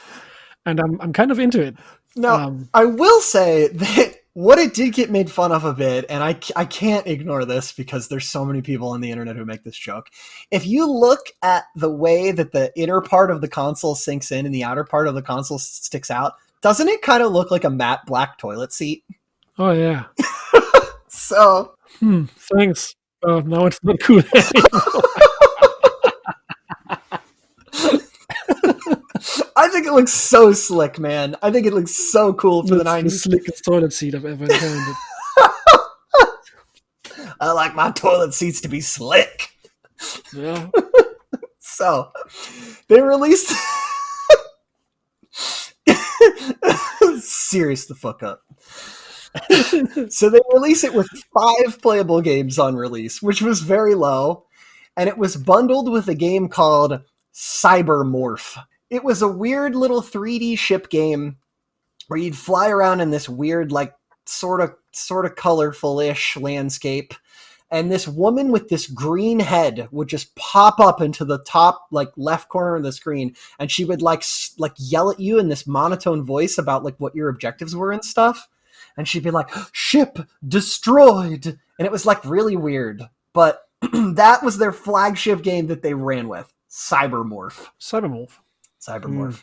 and I'm kind of into it. Now, I will say that what it did get made fun of a bit, and I can't ignore this because there's so many people on the internet who make this joke. If you look at the way that the inner part of the console sinks in and the outer part of the console sticks out, doesn't it kind of look like a matte black toilet seat? Oh, yeah. So... thanks. Oh, now it's not cool anymore. I think it looks so slick, man. I think it looks so cool for the 90s. The slickest toilet seat I've ever encountered. I like my toilet seats to be slick. Yeah. So, they released... Serious the fuck up. So they release it with 5 playable games on release, which was very low. And it was bundled with a game called Morph. It was a weird little 3D ship game where you'd fly around in this weird, like, sort of colorful-ish landscape. And this woman with this green head would just pop up into the top, like, left corner of the screen. And she would, like yell at you in this monotone voice about, like, what your objectives were and stuff. And she'd be like, ship destroyed. And it was, like, really weird. But that was their flagship game that they ran with. Cybermorph. Cybermorph. Cybermorph.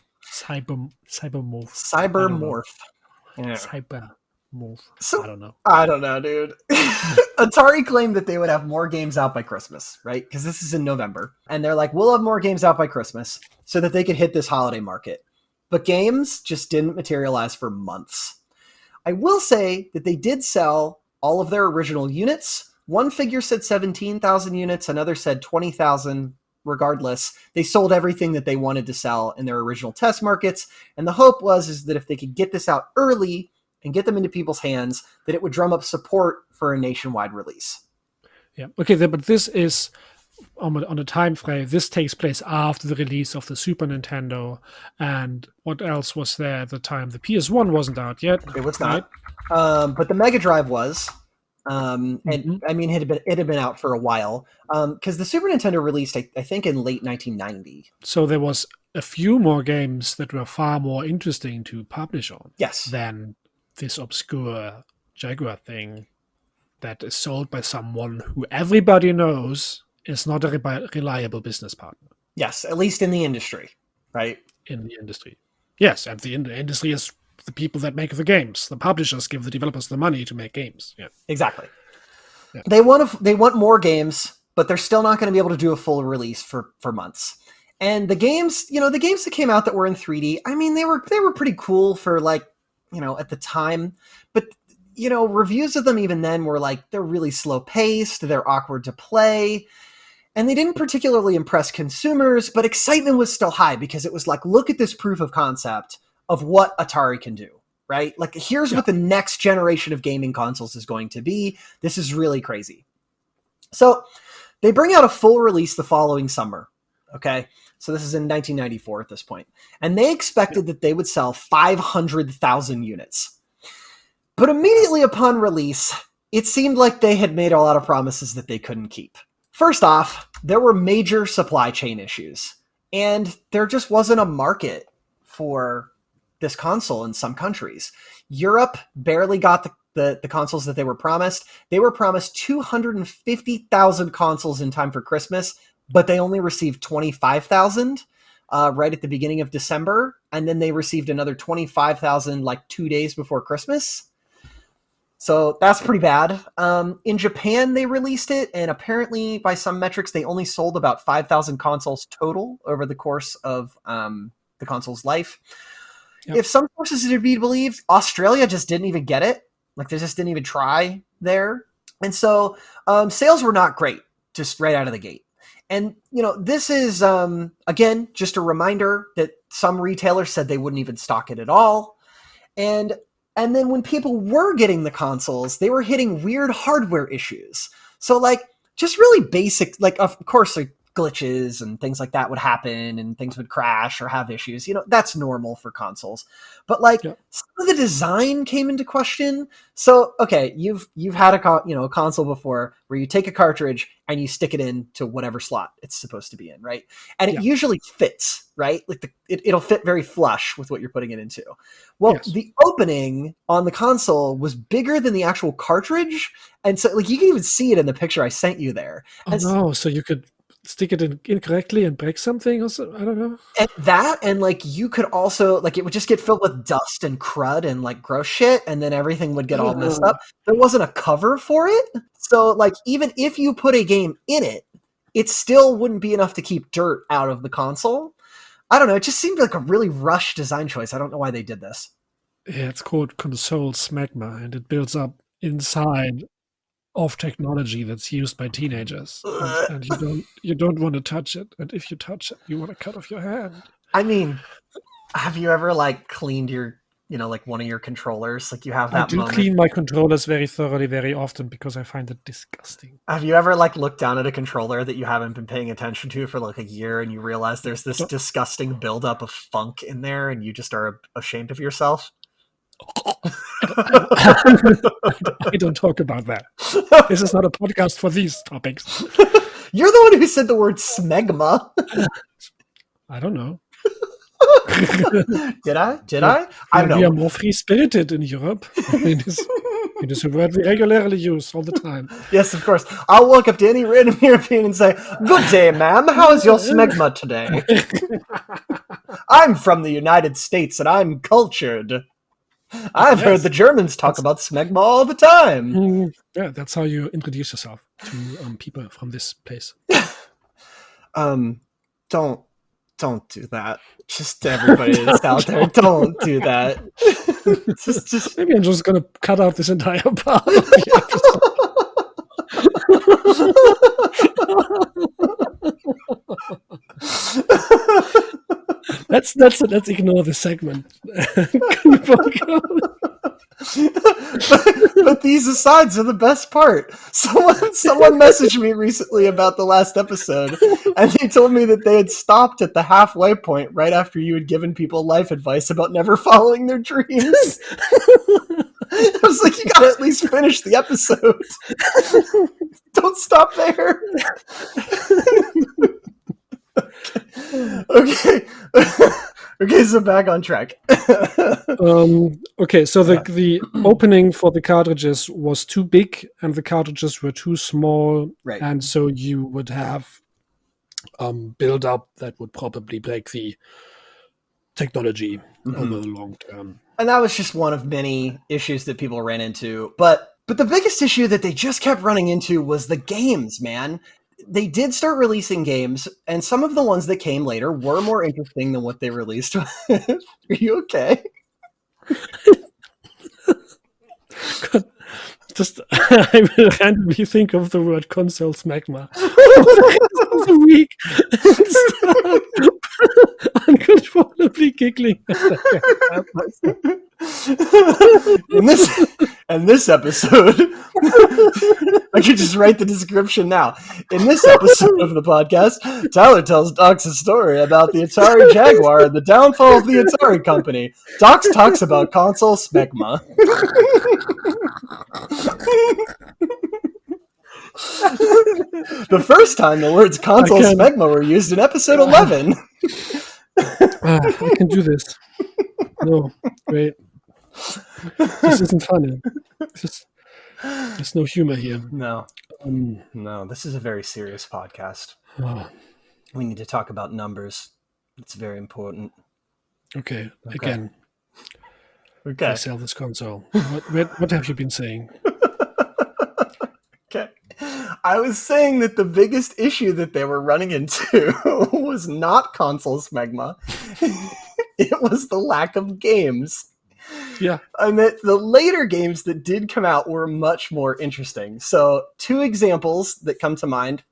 Yeah. Cybermorph. So, I don't know. I don't know, dude. Atari claimed that they would have more games out by Christmas, right? Because this is in November. And they're like, we'll have more games out by Christmas so that they could hit this holiday market. But games just didn't materialize for months. I will say that they did sell all of their original units. One figure said 17,000 units. Another said 20,000. Regardless, they sold everything that they wanted to sell in their original test markets. And the hope was that if they could get this out early and get them into people's hands, that it would drum up support for a nationwide release. Yeah. Okay, but this is on a time frame. This takes place after the release of the Super Nintendo. And what else was there at the time? The PS1 wasn't out yet. It was not. Right? But the Mega Drive was. And I mean, it had been out for a while because the Super Nintendo released, I think, in late 1990. So there was a few more games that were far more interesting to publish on. Yes. Than this obscure Jaguar thing that is sold by someone who everybody knows is not a reliable business partner. Yes, at least in the industry, right? In the industry. Yes, and the industry is the people that make the games. The publishers give the developers the money to make games. Yeah, exactly. Yeah. They want more games, but they're still not going to be able to do a full release for months. And the games that came out that were in 3D, I mean, they were pretty cool for, like, you know, at the time. But, you know, reviews of them even then were like, they're really slow paced, they're awkward to play, and they didn't particularly impress consumers. But excitement was still high because it was like, look at this proof of concept of what Atari can do, right? Like, here's what the next generation of gaming consoles is going to be. This is really crazy. So they bring out a full release the following summer, okay? So this is in 1994 at this point. And they expected that they would sell 500,000 units. But immediately upon release, it seemed like they had made a lot of promises that they couldn't keep. First off, there were major supply chain issues, and there just wasn't a market for this console in some countries. Europe barely got the consoles that they were promised. They were promised 250,000 consoles in time for Christmas, but they only received 25,000 right at the beginning of December, and then they received another 25,000 like 2 days before Christmas. So that's pretty bad. In Japan, they released it, and apparently, by some metrics, they only sold about 5,000 consoles total over the course of the console's life. Yep. If some sources are to be believed, Australia just didn't even get it. Like, they just didn't even try there. And so sales were not great just right out of the gate. And, this is, again, just a reminder that some retailers said they wouldn't even stock it at all. And then when people were getting the consoles, they were hitting weird hardware issues. So, like, just really basic, like, of course, like, glitches and things like that would happen and things would crash or have issues. That's normal for consoles. But, like, some of the design came into question. So, okay, you've had a console before where you take a cartridge and you stick it into whatever slot it's supposed to be in, right? And it usually fits, right? Like, it'll fit very flush with what you're putting it into. Well, the opening on the console was bigger than the actual cartridge. And so, like, you can even see it in the picture I sent you there. So you could stick it in incorrectly and break something or so, I don't know. And that, and like you could also, like, it would just get filled with dust and crud and like gross shit, and then everything would get all messed up. There wasn't a cover for it. So, like, even if you put a game in it, it still wouldn't be enough to keep dirt out of the console. I don't know. It just seemed like a really rushed design choice. I don't know why they did this. Yeah, it's called console smegma, and it builds up inside of technology that's used by teenagers, and you don't want to touch it, and if you touch it, you want to cut off your hand. I mean, have you ever like cleaned your, like one of your controllers? Like, you have that moment. I do clean my controllers very thoroughly, very often, because I find it disgusting. Have you ever like looked down at a controller that you haven't been paying attention to for like a year, and you realize there's this disgusting buildup of funk in there, and you just are ashamed of yourself? I don't talk about that. This is not a podcast for these topics. You're the one who said the word smegma. I don't know. Did I? I don't know. We are more free-spirited in Europe. It is a word we regularly use all the time. Yes, of course. I'll walk up to any random European and say, "Good day, ma'am. How is your smegma today?" I'm from the United States and I'm cultured. I've heard the Germans talk about smegma all the time. Yeah, that's how you introduce yourself to people from this place. Don't do that. Just everybody that's out there, don't do that. just Maybe I'm just gonna cut out this entire part of the episode. Let's ignore the segment. but these asides are the best part. Someone messaged me recently about the last episode, and they told me that they had stopped at the halfway point right after you had given people life advice about never following their dreams. I was like, you gotta at least finish the episode. Don't stop there. Okay, so back on track. Okay, so the opening for the cartridges was too big and the cartridges were too small, right? And so you would have build up that would probably break the technology over the long term. And that was just one of many issues that people ran into. But the biggest issue that they just kept running into was the games, man. They did start releasing games, and some of the ones that came later were more interesting than what they released with. Are you okay? Just, I will randomly think of the word console smegma for the week and start uncontrollably giggling. In this episode, I could just write the description now. In this episode of the podcast, Tyler tells Dachz a story about the Atari Jaguar and the downfall of the Atari company. Dachz talks about console smegma. The first time the words console smegma were used in episode 11. I can do this. No, wait. This isn't funny. There's no humor here. No. No, this is a very serious podcast. We need to talk about numbers. It's very important. Okay. Again. Okay. I sell this console. What have you been saying? Okay. I was saying that the biggest issue that they were running into was not console smegma. It was the lack of games. Yeah. And that the later games that did come out were much more interesting. So 2 examples that come to mind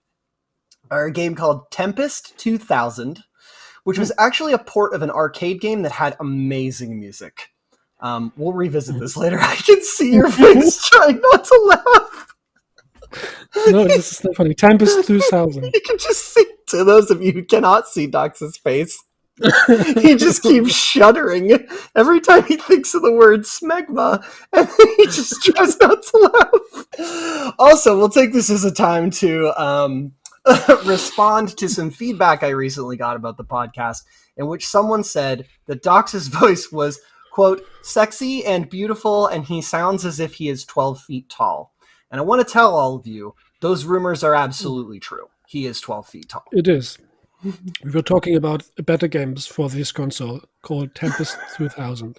are a game called Tempest 2000, which was actually a port of an arcade game that had amazing music. We'll revisit this later. I can see your face trying not to laugh. No, this is not funny. Tempest 2000. You can just see, to those of you who cannot see Dachz's face, he just keeps shuddering every time he thinks of the word smegma, and he just tries not to laugh. Also, we'll take this as a time to respond to some feedback I recently got about the podcast, in which someone said that Dachz's voice was, quote, sexy and beautiful, and he sounds as if he is 12 feet tall. And I want to tell all of you, those rumors are absolutely true. He is 12 feet tall. It is. We were talking about better games for this console called Tempest 2000.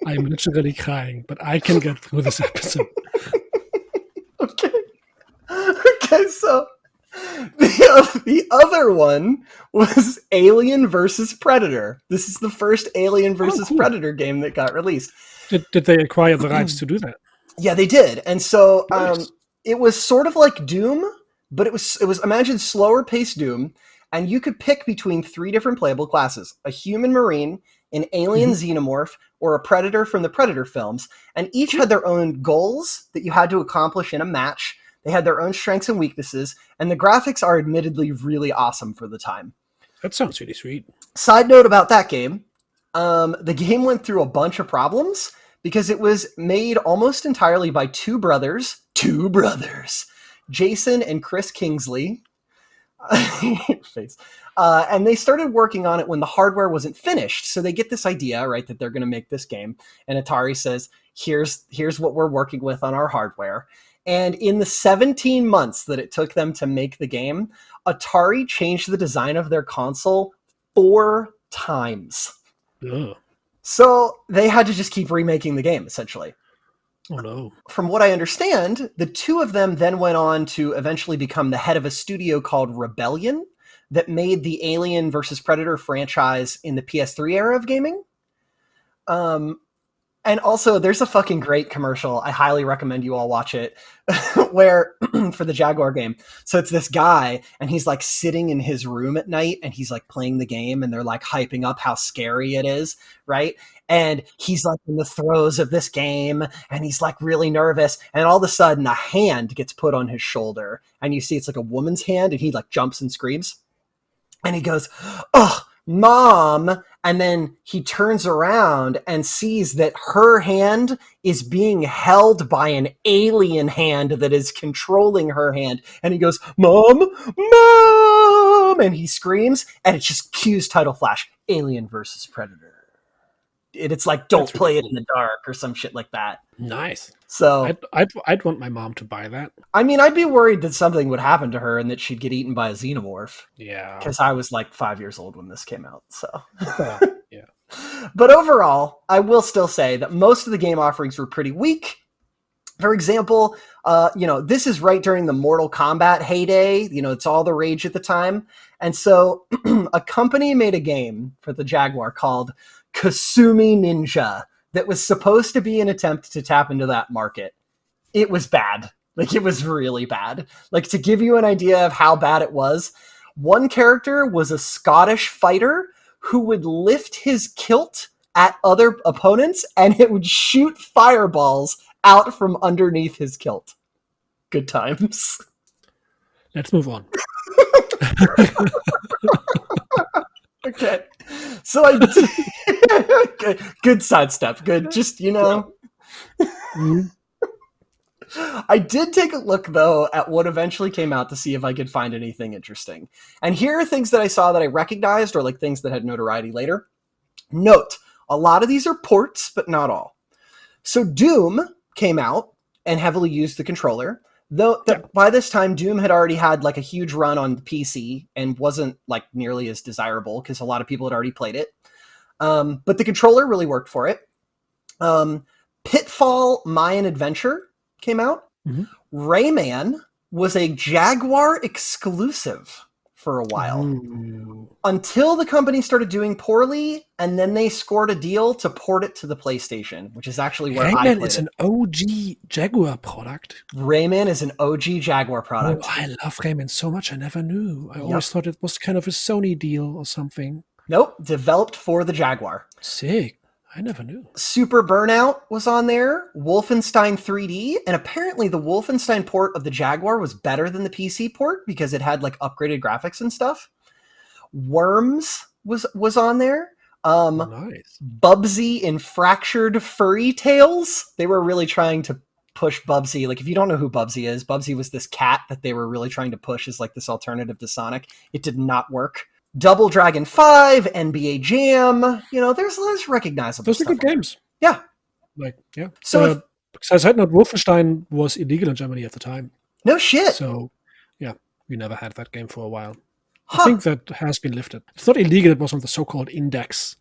I'm literally crying, but I can get through this episode. Okay, so the other one was Alien versus Predator. This is the first Alien versus Predator game that got released. Did they acquire the rights to do that? Yeah, they did. And so Nice. it was sort of like Doom, but it was imagine slower paced Doom, and you could pick between 3 different playable classes: a human marine, an alien xenomorph, or a predator from the Predator films. And each had their own goals that you had to accomplish in a match. They had their own strengths and weaknesses, and the graphics are admittedly really awesome for the time. That sounds really sweet. Side note about that game, the game went through a bunch of problems because it was made almost entirely by two brothers, Jason and Chris Kingsley. Face. And they started working on it when the hardware wasn't finished. So they get this idea, right, that they're going to make this game. And Atari says, here's what we're working with on our hardware. And in the 17 months that it took them to make the game, Atari changed the design of their console 4 times. Ugh. So they had to just keep remaking the game, essentially. Oh, no. From what I understand, the 2 of them then went on to eventually become the head of a studio called Rebellion that made the Alien versus Predator franchise in the PS3 era of gaming. And also, there's a fucking great commercial. I highly recommend you all watch it, where for the Jaguar game. So it's this guy, and he's like sitting in his room at night, and he's like playing the game, and they're like hyping up how scary it is, right? And he's like in the throes of this game, and he's like really nervous, and all of a sudden a hand gets put on his shoulder, and you see it's like a woman's hand, and he like jumps and screams, and he goes, "Oh, Mom!" And then he turns around and sees that her hand is being held by an alien hand that is controlling her hand. And he goes, "Mom, Mom!" And he screams, and it just cues title flash, Alien versus Predator. It's like, don't That's play really it in the dark or some shit like that. Nice. So I'd want my mom to buy that. I mean, I'd be worried that something would happen to her and that she'd get eaten by a xenomorph. Yeah. Because I was like 5 years old when this came out. So, Yeah. But overall, I will still say that most of the game offerings were pretty weak. For example, this is right during the Mortal Kombat heyday. It's all the rage at the time. And so a company made a game for the Jaguar called Kasumi Ninja that was supposed to be an attempt to tap into that market. It was bad. Like, it was really bad. Like, to give you an idea of how bad it was, one character was a Scottish fighter who would lift his kilt at other opponents, and it would shoot fireballs out from underneath his kilt. Good times. Let's move on. Okay. So I did... Good sidestep. Good. Just, Mm-hmm. I did take a look, though, at what eventually came out to see if I could find anything interesting. And here are things that I saw that I recognized, or like things that had notoriety later. Note, a lot of these are ports, but not all. So Doom came out and heavily used the controller, though by this time Doom had already had like a huge run on the PC and wasn't like nearly as desirable because a lot of people had already played it. But the controller really worked for it. Pitfall Mayan Adventure came out. Mm-hmm. Rayman was a Jaguar exclusive for a while. Ooh. Until the company started doing poorly, and then they scored a deal to port it to the PlayStation, which is actually where I Rayman played is it. an OG Jaguar product. Rayman is an OG Jaguar product. Oh, I love Rayman so much. I never knew. I Yep. always thought it was kind of a Sony deal or something. Nope, developed for the Jaguar. Sick. I never knew. Super Burnout was on there, Wolfenstein 3D, and apparently the Wolfenstein port of the Jaguar was better than the PC port because it had like upgraded graphics and stuff. Worms was on there. Nice. Bubsy in Fractured Furry Tales. They were really trying to push Bubsy. Like, if you don't know who Bubsy is, Bubsy was this cat that they were really trying to push as like this alternative to Sonic. It did not work. Double Dragon 5, NBA Jam. You know, there's recognizable Those are stuff good games. Yeah. Like, yeah. So besides that note, Wolfenstein was illegal in Germany at the time. no shit. So, yeah, we never had that game for a while. Huh. I think that has been lifted. It's not illegal, it was on the so-called index,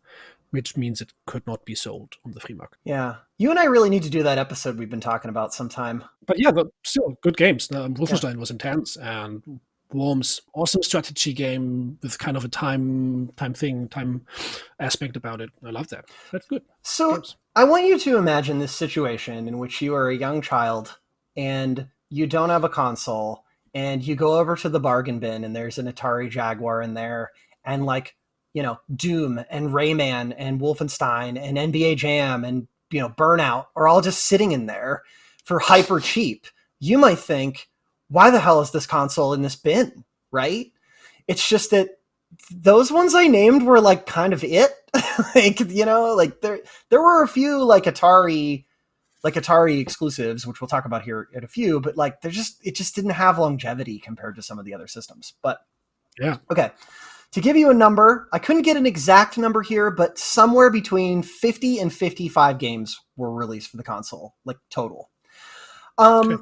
which means it could not be sold on the free market. Yeah. You and I really need to do that episode we've been talking about sometime. But yeah, but still, good games. Wolfenstein was intense, and Worms, awesome strategy game with kind of a time aspect about it. I love that. That's good. So Games. I want you to imagine this situation in which you are a young child and you don't have a console, and you go over to the bargain bin and there's an Atari Jaguar in there, and like, you know, Doom and Rayman and Wolfenstein and NBA Jam and, you know, Burnout are all just sitting in there for hyper cheap. You might think, why the hell is this console in this bin, right? It's just that those ones I named were like kind of it. Like, you know, like there were a few like Atari exclusives, which we'll talk about here in a few, but like it just didn't have longevity compared to some of the other systems. But yeah. Okay. To give you a number, I couldn't get an exact number here, but somewhere between 50 and 55 games were released for the console, like total. Okay.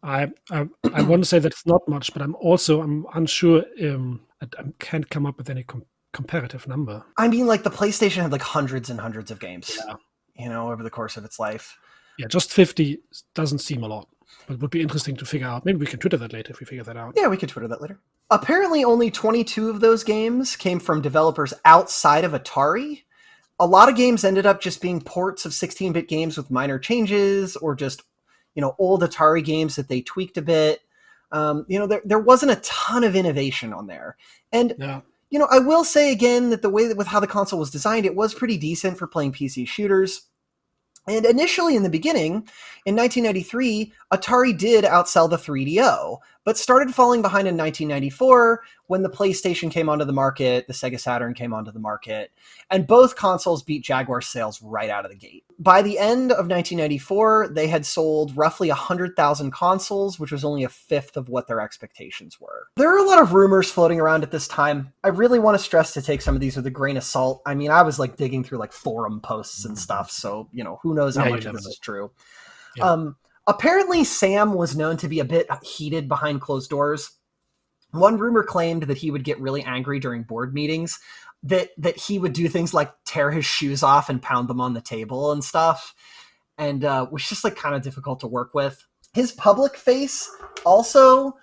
I want to say that's not much, but I'm unsure. I can't come up with any comparative number. I mean, like the PlayStation had like hundreds and hundreds of games, Yeah. you know, over the course of its life. Yeah, just 50 doesn't seem a lot, but it would be interesting to figure out. Maybe we can Twitter that later if we figure that out. Yeah, we could Twitter that later. Apparently, only 22 of those games came from developers outside of Atari. A lot of games ended up just being ports of 16-bit games with minor changes, or just, you know, old Atari games that they tweaked a bit. You know, there wasn't a ton of innovation on there. And, you know, I will say again that the way that with how the console was designed, it was pretty decent for playing PC shooters. And initially in the beginning, in 1993, Atari did outsell the 3DO, but started falling behind in 1994 when the PlayStation came onto the market, the Sega Saturn came onto the market, and both consoles beat Jaguar sales right out of the gate. By the end of 1994, they had sold roughly 100,000 consoles, which was only a fifth of what their expectations were. There are a lot of rumors floating around at this time. I really want to stress to take some of these with a grain of salt. I mean, I was like digging through like forum posts and stuff, so, you know, who knows how much of this is true. Yeah. Apparently, Sam was known to be a bit heated behind closed doors. One rumor claimed that he would get really angry during board meetings, that he would do things like tear his shoes off and pound them on the table and stuff, and was just like kind of difficult to work with. His public face also,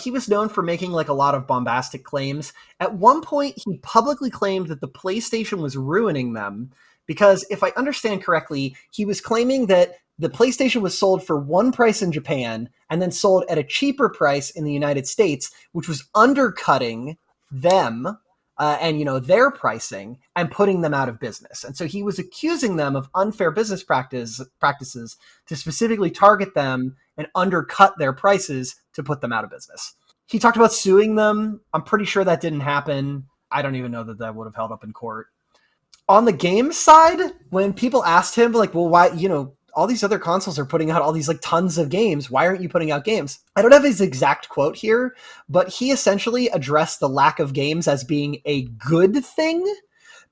he was known for making like a lot of bombastic claims. At one point, he publicly claimed that the PlayStation was ruining them because, if I understand correctly, he was claiming that the PlayStation was sold for one price in Japan and then sold at a cheaper price in the United States, which was undercutting them and, you know, their pricing and putting them out of business. And so he was accusing them of unfair business practices to specifically target them and undercut their prices to put them out of business. He talked about suing them. I'm pretty sure that didn't happen. I don't even know that would have held up in court. On the game side, when people asked him, like, well, why, you know, all these other consoles are putting out all these like tons of games. Why aren't you putting out games? I don't have his exact quote here, but he essentially addressed the lack of games as being a good thing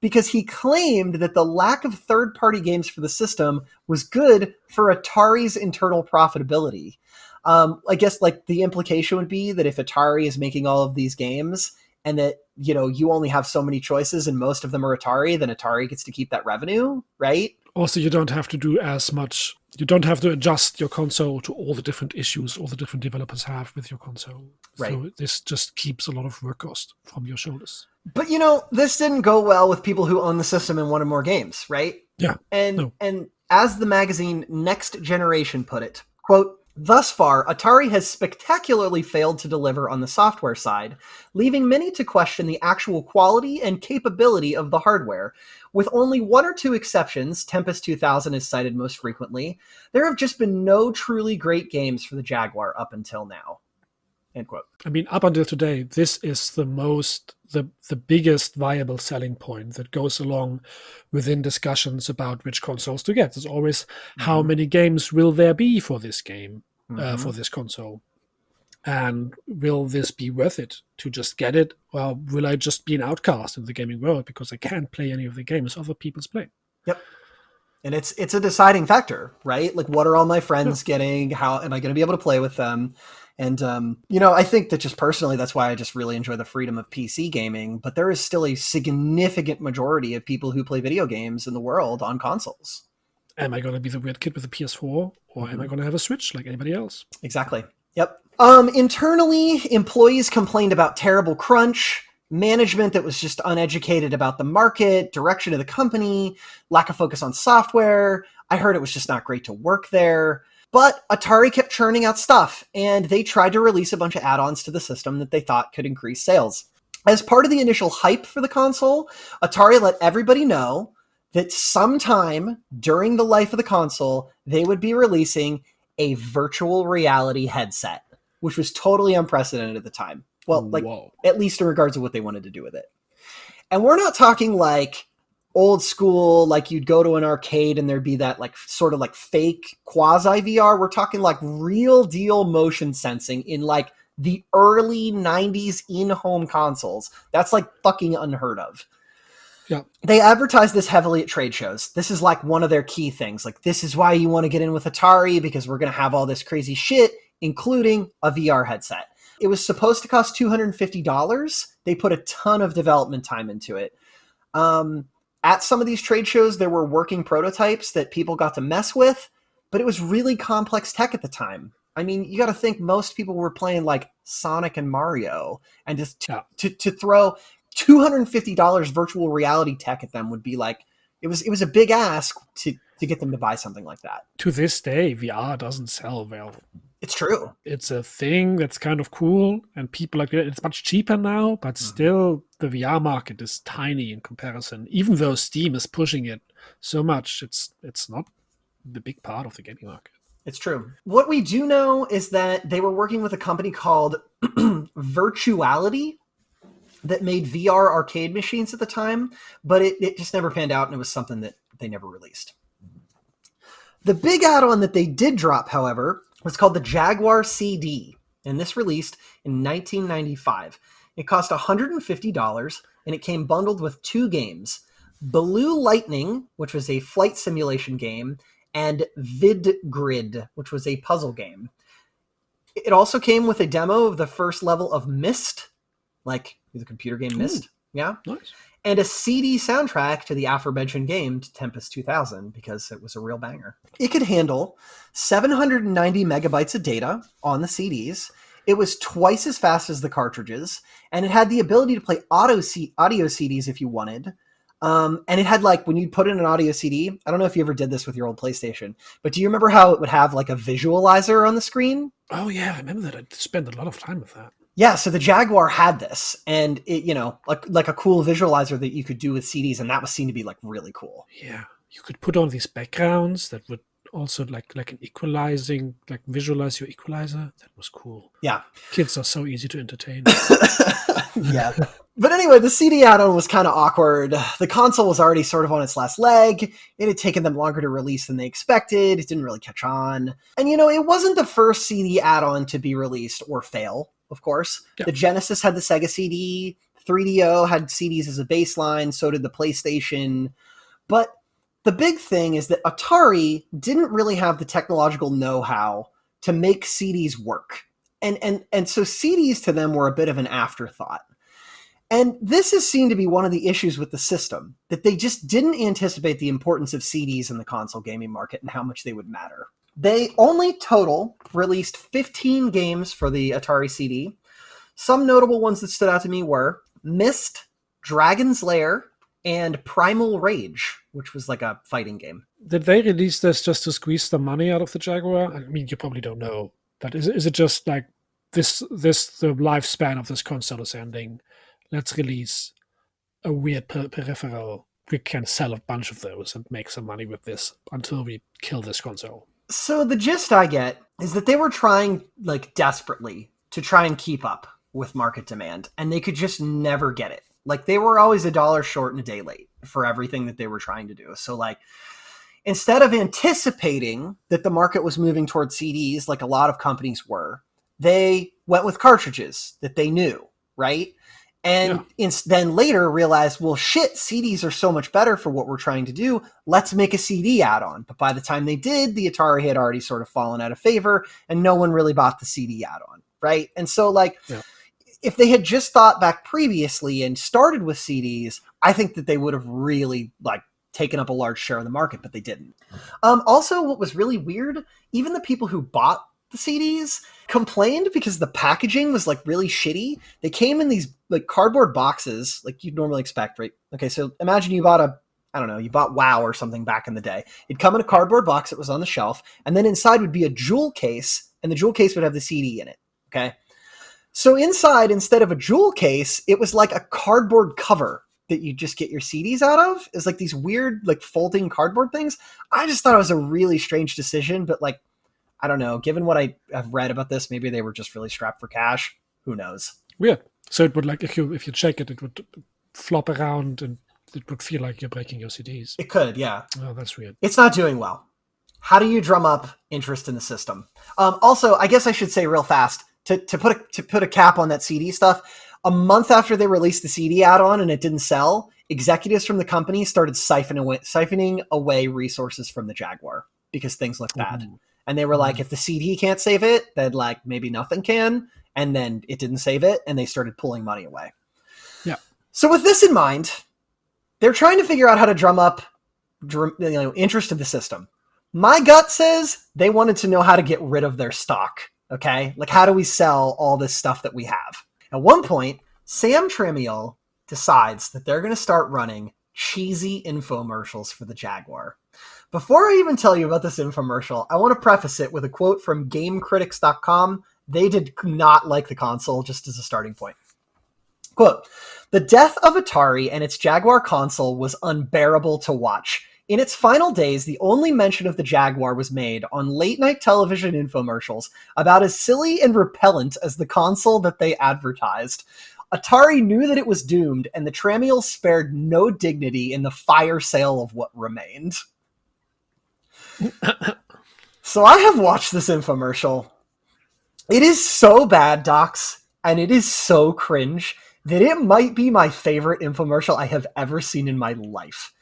because he claimed that the lack of third-party games for the system was good for Atari's internal profitability. I guess like the implication would be that if Atari is making all of these games and that, you know, you only have so many choices and most of them are Atari, then Atari gets to keep that revenue, right? Also, you don't have to do as much. You don't have to adjust your console to all the different issues all the different developers have with your console. Right. So this just keeps a lot of work cost from your shoulders. But this didn't go well with people who own the system and wanted more games, right? Yeah. And as the magazine Next Generation put it, quote, "Thus far, Atari has spectacularly failed to deliver on the software side, leaving many to question the actual quality and capability of the hardware. With only one or two exceptions, Tempest 2000 is cited most frequently, there have just been no truly great games for the Jaguar up until now." End quote. I mean, up until today, this is the biggest viable selling point that goes along within discussions about which consoles to get. There's always how many games will there be for this game, for this console? And will this be worth it to just get it? Or will I just be an outcast in the gaming world because I can't play any of the games other people's play? Yep. And it's a deciding factor, right? Like, what are all my friends getting? How am I going to be able to play with them? And, I think that just personally, that's why I just really enjoy the freedom of PC gaming. But there is still a significant majority of people who play video games in the world on consoles. Am I going to be the weird kid with a PS4? Or am I going to have a Switch like anybody else? Exactly. Yep. Internally, employees complained about terrible crunch, management that was just uneducated about the market, direction of the company, lack of focus on software. I heard it was just not great to work there. But Atari kept churning out stuff, and they tried to release a bunch of add-ons to the system that they thought could increase sales. As part of the initial hype for the console, Atari let everybody know that sometime during the life of the console, they would be releasing a virtual reality headset, which was totally unprecedented at the time. Well, at least in regards to what they wanted to do with it. And we're not talking like old school, like you'd go to an arcade and there'd be that like sort of like fake quasi VR. We're talking like real deal motion sensing in like the early 90s in-home consoles. That's like fucking unheard of. Yeah. They advertise this heavily at trade shows. This is like one of their key things. Like, this is why you want to get in with Atari, because we're going to have all this crazy shit, including a VR headset. It was supposed to cost $250. They put a ton of development time into it. At some of these trade shows, there were working prototypes that people got to mess with, but it was really complex tech at the time. I mean, you got to think most people were playing like Sonic and Mario, and just to throw $250 virtual reality tech at them would be like, it was a big ask to get them to buy something like that. To this day, VR doesn't sell well. It's true. It's a thing that's kind of cool, and people like it. It's much cheaper now, but still the VR market is tiny in comparison. Even though Steam is pushing it so much, it's not the big part of the gaming market. It's true. What we do know is that they were working with a company called Virtuality that made VR arcade machines at the time, but it just never panned out, and it was something that they never released. The big add-on that they did drop, however, was called the Jaguar Cd, and this released in 1995. It cost $150, and it came bundled with two games, Blue Lightning, which was a flight simulation game, and VidGrid, which was a puzzle game. It also came with a demo of the first level of Myst, like the computer game Myst. Yeah. Nice. And a CD soundtrack to the aforementioned game, Tempest 2000, because it was a real banger. It could handle 790 megabytes of data on the CDs. It was twice as fast as the cartridges, and it had the ability to play audio CDs if you wanted. And it had, like, when you put in an audio CD, I don't know if you ever did this with your old PlayStation, but do you remember how it would have like a visualizer on the screen? Oh yeah, I remember that. I spent a lot of time with that. Yeah, so the Jaguar had this, and it, like a cool visualizer that you could do with CDs, and that was seen to be like really cool. Yeah, you could put on these backgrounds that would also like an equalizing, like visualize your equalizer. That was cool. Yeah, kids are so easy to entertain. Yeah. But anyway, the CD add-on was kind of awkward. The console was already sort of on its last leg. It had taken them longer to release than they expected. It didn't really catch on. And, it wasn't the first CD add-on to be released or fail, of course. Yeah. The Genesis had the Sega CD. 3DO had CDs as a baseline. So did the PlayStation. But the big thing is that Atari didn't really have the technological know-how to make CDs work. And so CDs to them were a bit of an afterthought. And this is seen to be one of the issues with the system, that they just didn't anticipate the importance of CDs in the console gaming market and how much they would matter. They only total released 15 games for the Atari CD. Some notable ones that stood out to me were Myst, Dragon's Lair, and Primal Rage, which was like a fighting game. Did they release this just to squeeze the money out of the Jaguar? I mean, you probably don't know, but is it just like this the lifespan of this console is ending? Let's release a weird peripheral. We can sell a bunch of those and make some money with this until we kill this console. So the gist I get is that they were trying like desperately to try and keep up with market demand, and they could just never get it. Like they were always $1 short and a day late for everything that they were trying to do. So like instead of anticipating that the market was moving towards CDs like a lot of companies were, they went with cartridges that they knew, right? And then later realized, well, shit, CDs are so much better for what we're trying to do. Let's make a CD add-on. But by the time they did, the Atari had already sort of fallen out of favor and no one really bought the CD add-on, right? And so like, if they had just thought back previously and started with CDs, I think that they would have really like taken up a large share of the market, but they didn't. Also, what was really weird, even the people who bought the CDs complained because the packaging was like really shitty. They came in these like cardboard boxes like you'd normally expect, right? Okay, so imagine you bought you bought WoW or something back in the day. It'd come in a cardboard box that was on the shelf, and then inside would be a jewel case, and the jewel case would have the CD in it, okay? So inside, instead of a jewel case, it was like a cardboard cover that you just get your CDs out of. It's like these weird like folding cardboard things. I just thought it was a really strange decision, but like, I don't know, given what I have read about this, maybe they were just really strapped for cash. Who knows? Weird. So it would like, if you check it, it would flop around and it would feel like you're breaking your CDs. It could, yeah. Oh, that's weird. It's not doing well. How do you drum up interest in the system? Also, I guess I should say real fast, to put a cap on that CD stuff, a month after they released the CD add-on and it didn't sell, executives from the company started siphoning away resources from the Jaguar because things looked bad. Mm-hmm. And they were like, if the CD can't save it, then like maybe nothing can. And then it didn't save it, and they started pulling money away. Yeah. So with this in mind, they're trying to figure out how to drum up interest in the system. My gut says they wanted to know how to get rid of their stock. Okay, like how do we sell all this stuff that we have? At one point, Sam Tramiel decides that they're going to start running cheesy infomercials for the Jaguar. Before I even tell you about this infomercial, I want to preface it with a quote from GameCritics.com. They did not like the console, just as a starting point. Quote, "The death of Atari and its Jaguar console was unbearable to watch. In its final days, the only mention of the Jaguar was made on late-night television infomercials about as silly and repellent as the console that they advertised. Atari knew that it was doomed, and the Tramiel spared no dignity in the fire sale of what remained." So I have watched this infomercial. It is so bad, Dachz, and it is so cringe that it might be my favorite infomercial I have ever seen in my life.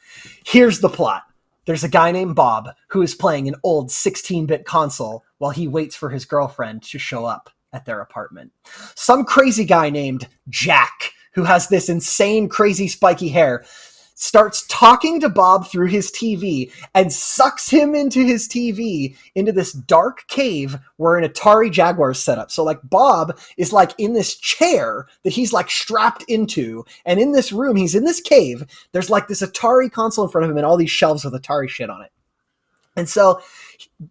Here's the plot. There's a guy named Bob who is playing an old 16-bit console while he waits for his girlfriend to show up at their apartment. Some crazy guy named Jack, who has this insane, crazy, spiky hair, starts talking to Bob through his TV and sucks him into his TV into this dark cave where an Atari Jaguar is set up. So like Bob is like in this chair that he's like strapped into, and in this room, he's in this cave. There's like this Atari console in front of him and all these shelves with Atari shit on it. And so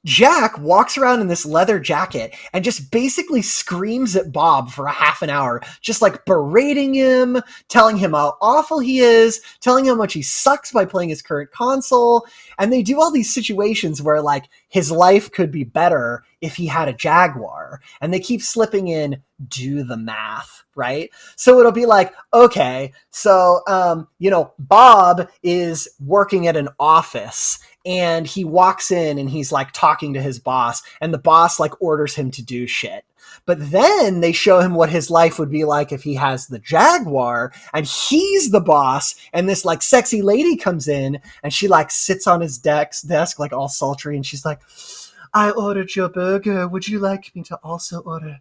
Jack walks around in this leather jacket and just basically screams at Bob for a half an hour, just like berating him, telling him how awful he is, telling him how much he sucks by playing his current console. And they do all these situations where like his life could be better if he had a Jaguar. And they keep slipping in, do the math, right? So it'll be like, okay, so, Bob is working at an office and he walks in and he's like talking to his boss, and the boss like orders him to do shit. But then they show him what his life would be like if he has the Jaguar and he's the boss, and this like sexy lady comes in and she like sits on his desk like all sultry, and she's like, "I ordered your burger. Would you like me to also order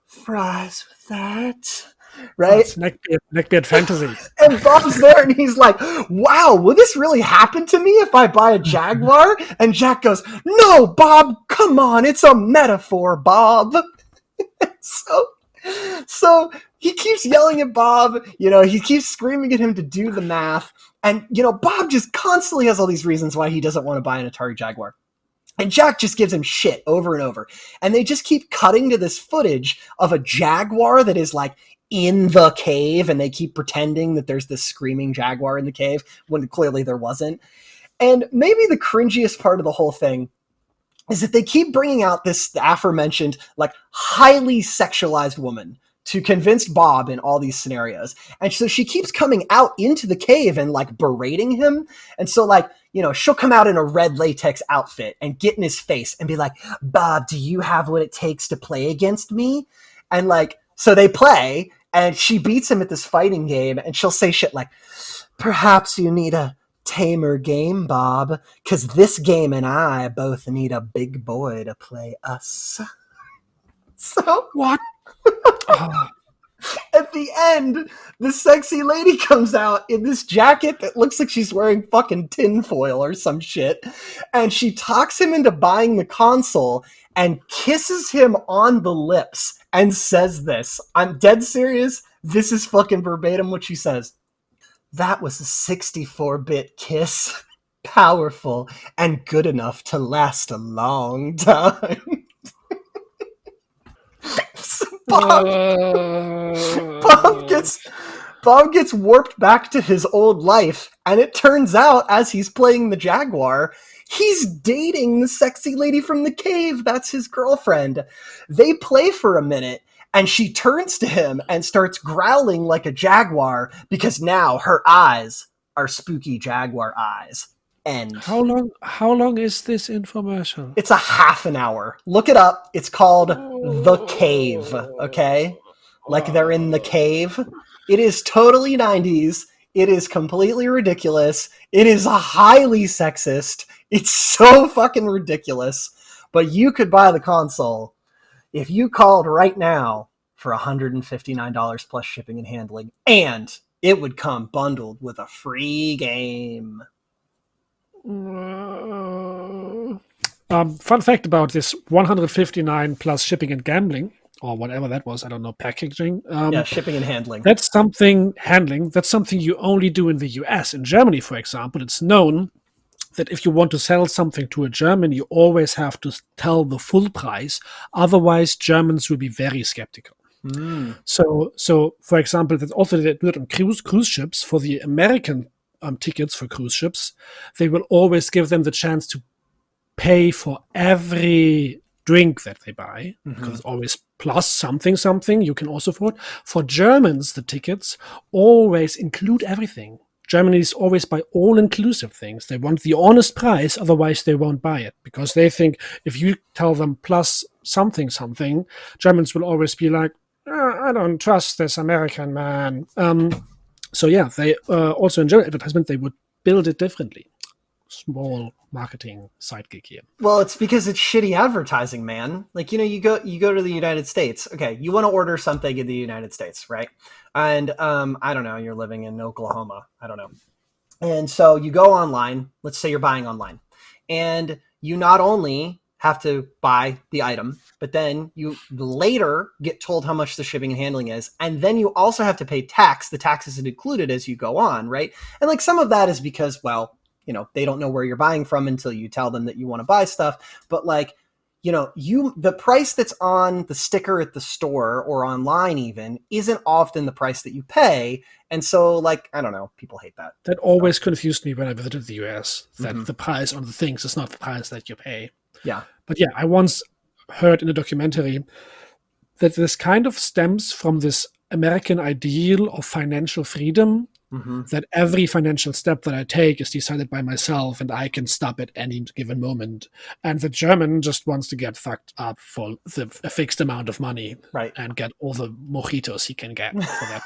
fries with that?" Oh, right? it's neckbeard fantasy. And Bob's there and he's like, wow, will this really happen to me if I buy a Jaguar? And Jack goes, no, Bob, come on, it's a metaphor, Bob. so so he keeps yelling at Bob, he keeps screaming at him to do the math. And, Bob just constantly has all these reasons why he doesn't want to buy an Atari Jaguar. And Jack just gives him shit over and over. And they just keep cutting to this footage of a Jaguar that is like in the cave. And they keep pretending that there's this screaming Jaguar in the cave when clearly there wasn't. And maybe the cringiest part of the whole thing is that they keep bringing out this aforementioned, like, highly sexualized woman to convince Bob in all these scenarios. And so she keeps coming out into the cave and, like, berating him. And so, like, she'll come out in a red latex outfit and get in his face and be like, Bob, do you have what it takes to play against me? And, like, so they play, and she beats him at this fighting game, and she'll say shit like, perhaps you need a tamer game, Bob, because this game and I both need a big boy to play us. So What? At the end, the sexy lady comes out in this jacket that looks like she's wearing fucking tinfoil or some shit, and she talks him into buying the console and kisses him on the lips and says this. I'm dead serious. This is fucking verbatim what she says. That was a 64-bit kiss. Powerful and good enough to last a long time. Bob gets warped back to his old life, and it turns out, as he's playing the Jaguar, he's dating the sexy lady from the cave. That's his girlfriend. They play for a minute, and she turns to him and starts growling like a jaguar because now her eyes are spooky jaguar eyes. And How long is this infomercial? it's a half an hour. Look it up. It's called The Cave, okay? Like they're in the cave. It is totally 90s. It is completely ridiculous. It is highly sexist. It's so fucking ridiculous. But you could buy the console if you called right now for $159 plus shipping and handling, and it would come bundled with a free game. Fun fact about this 159 plus shipping and gambling, or whatever that was, I don't know, packaging. Shipping and handling. That's something you only do in the US. In Germany, for example, it's known that if you want to sell something to a German, you always have to tell the full price. Otherwise, Germans will be very skeptical. So, for example, that's also they do it on cruise ships. For the American tickets for cruise ships, they will always give them the chance to pay for every drink that they buy, because it's always plus something you can also afford. For Germans, the tickets always include everything. Germany is always buy all-inclusive things. They want the honest price, otherwise they won't buy it, because they think if you tell them plus something, Germans will always be like, I don't trust this American man. So yeah, they also in German advertisement, they would build it differently. Small marketing sidekick here. Well, it's because it's shitty advertising, man. Like, you go to the United States. Okay, you want to order something in the United States, right? And I don't know, you're living in Oklahoma. I don't know. And so you go online. Let's say you're buying online. And you not only have to buy the item, but then you later get told how much the shipping and handling is. And then you also have to pay tax. The tax isn't included as you go on, right? And like some of that is because, well, they don't know where you're buying from until you tell them that you want to buy stuff. But like, the price that's on the sticker at the store or online even isn't often the price that you pay. And so, like, I don't know, people hate that. That always confused me when I visited the US, that the price on the things is not the price that you pay. Yeah. But yeah, I once heard in a documentary that this kind of stems from this American ideal of financial freedom, that every financial step that I take is decided by myself and I can stop at any given moment. And the German just wants to get fucked up for a fixed amount of money, right, and get all the mojitos he can get for that.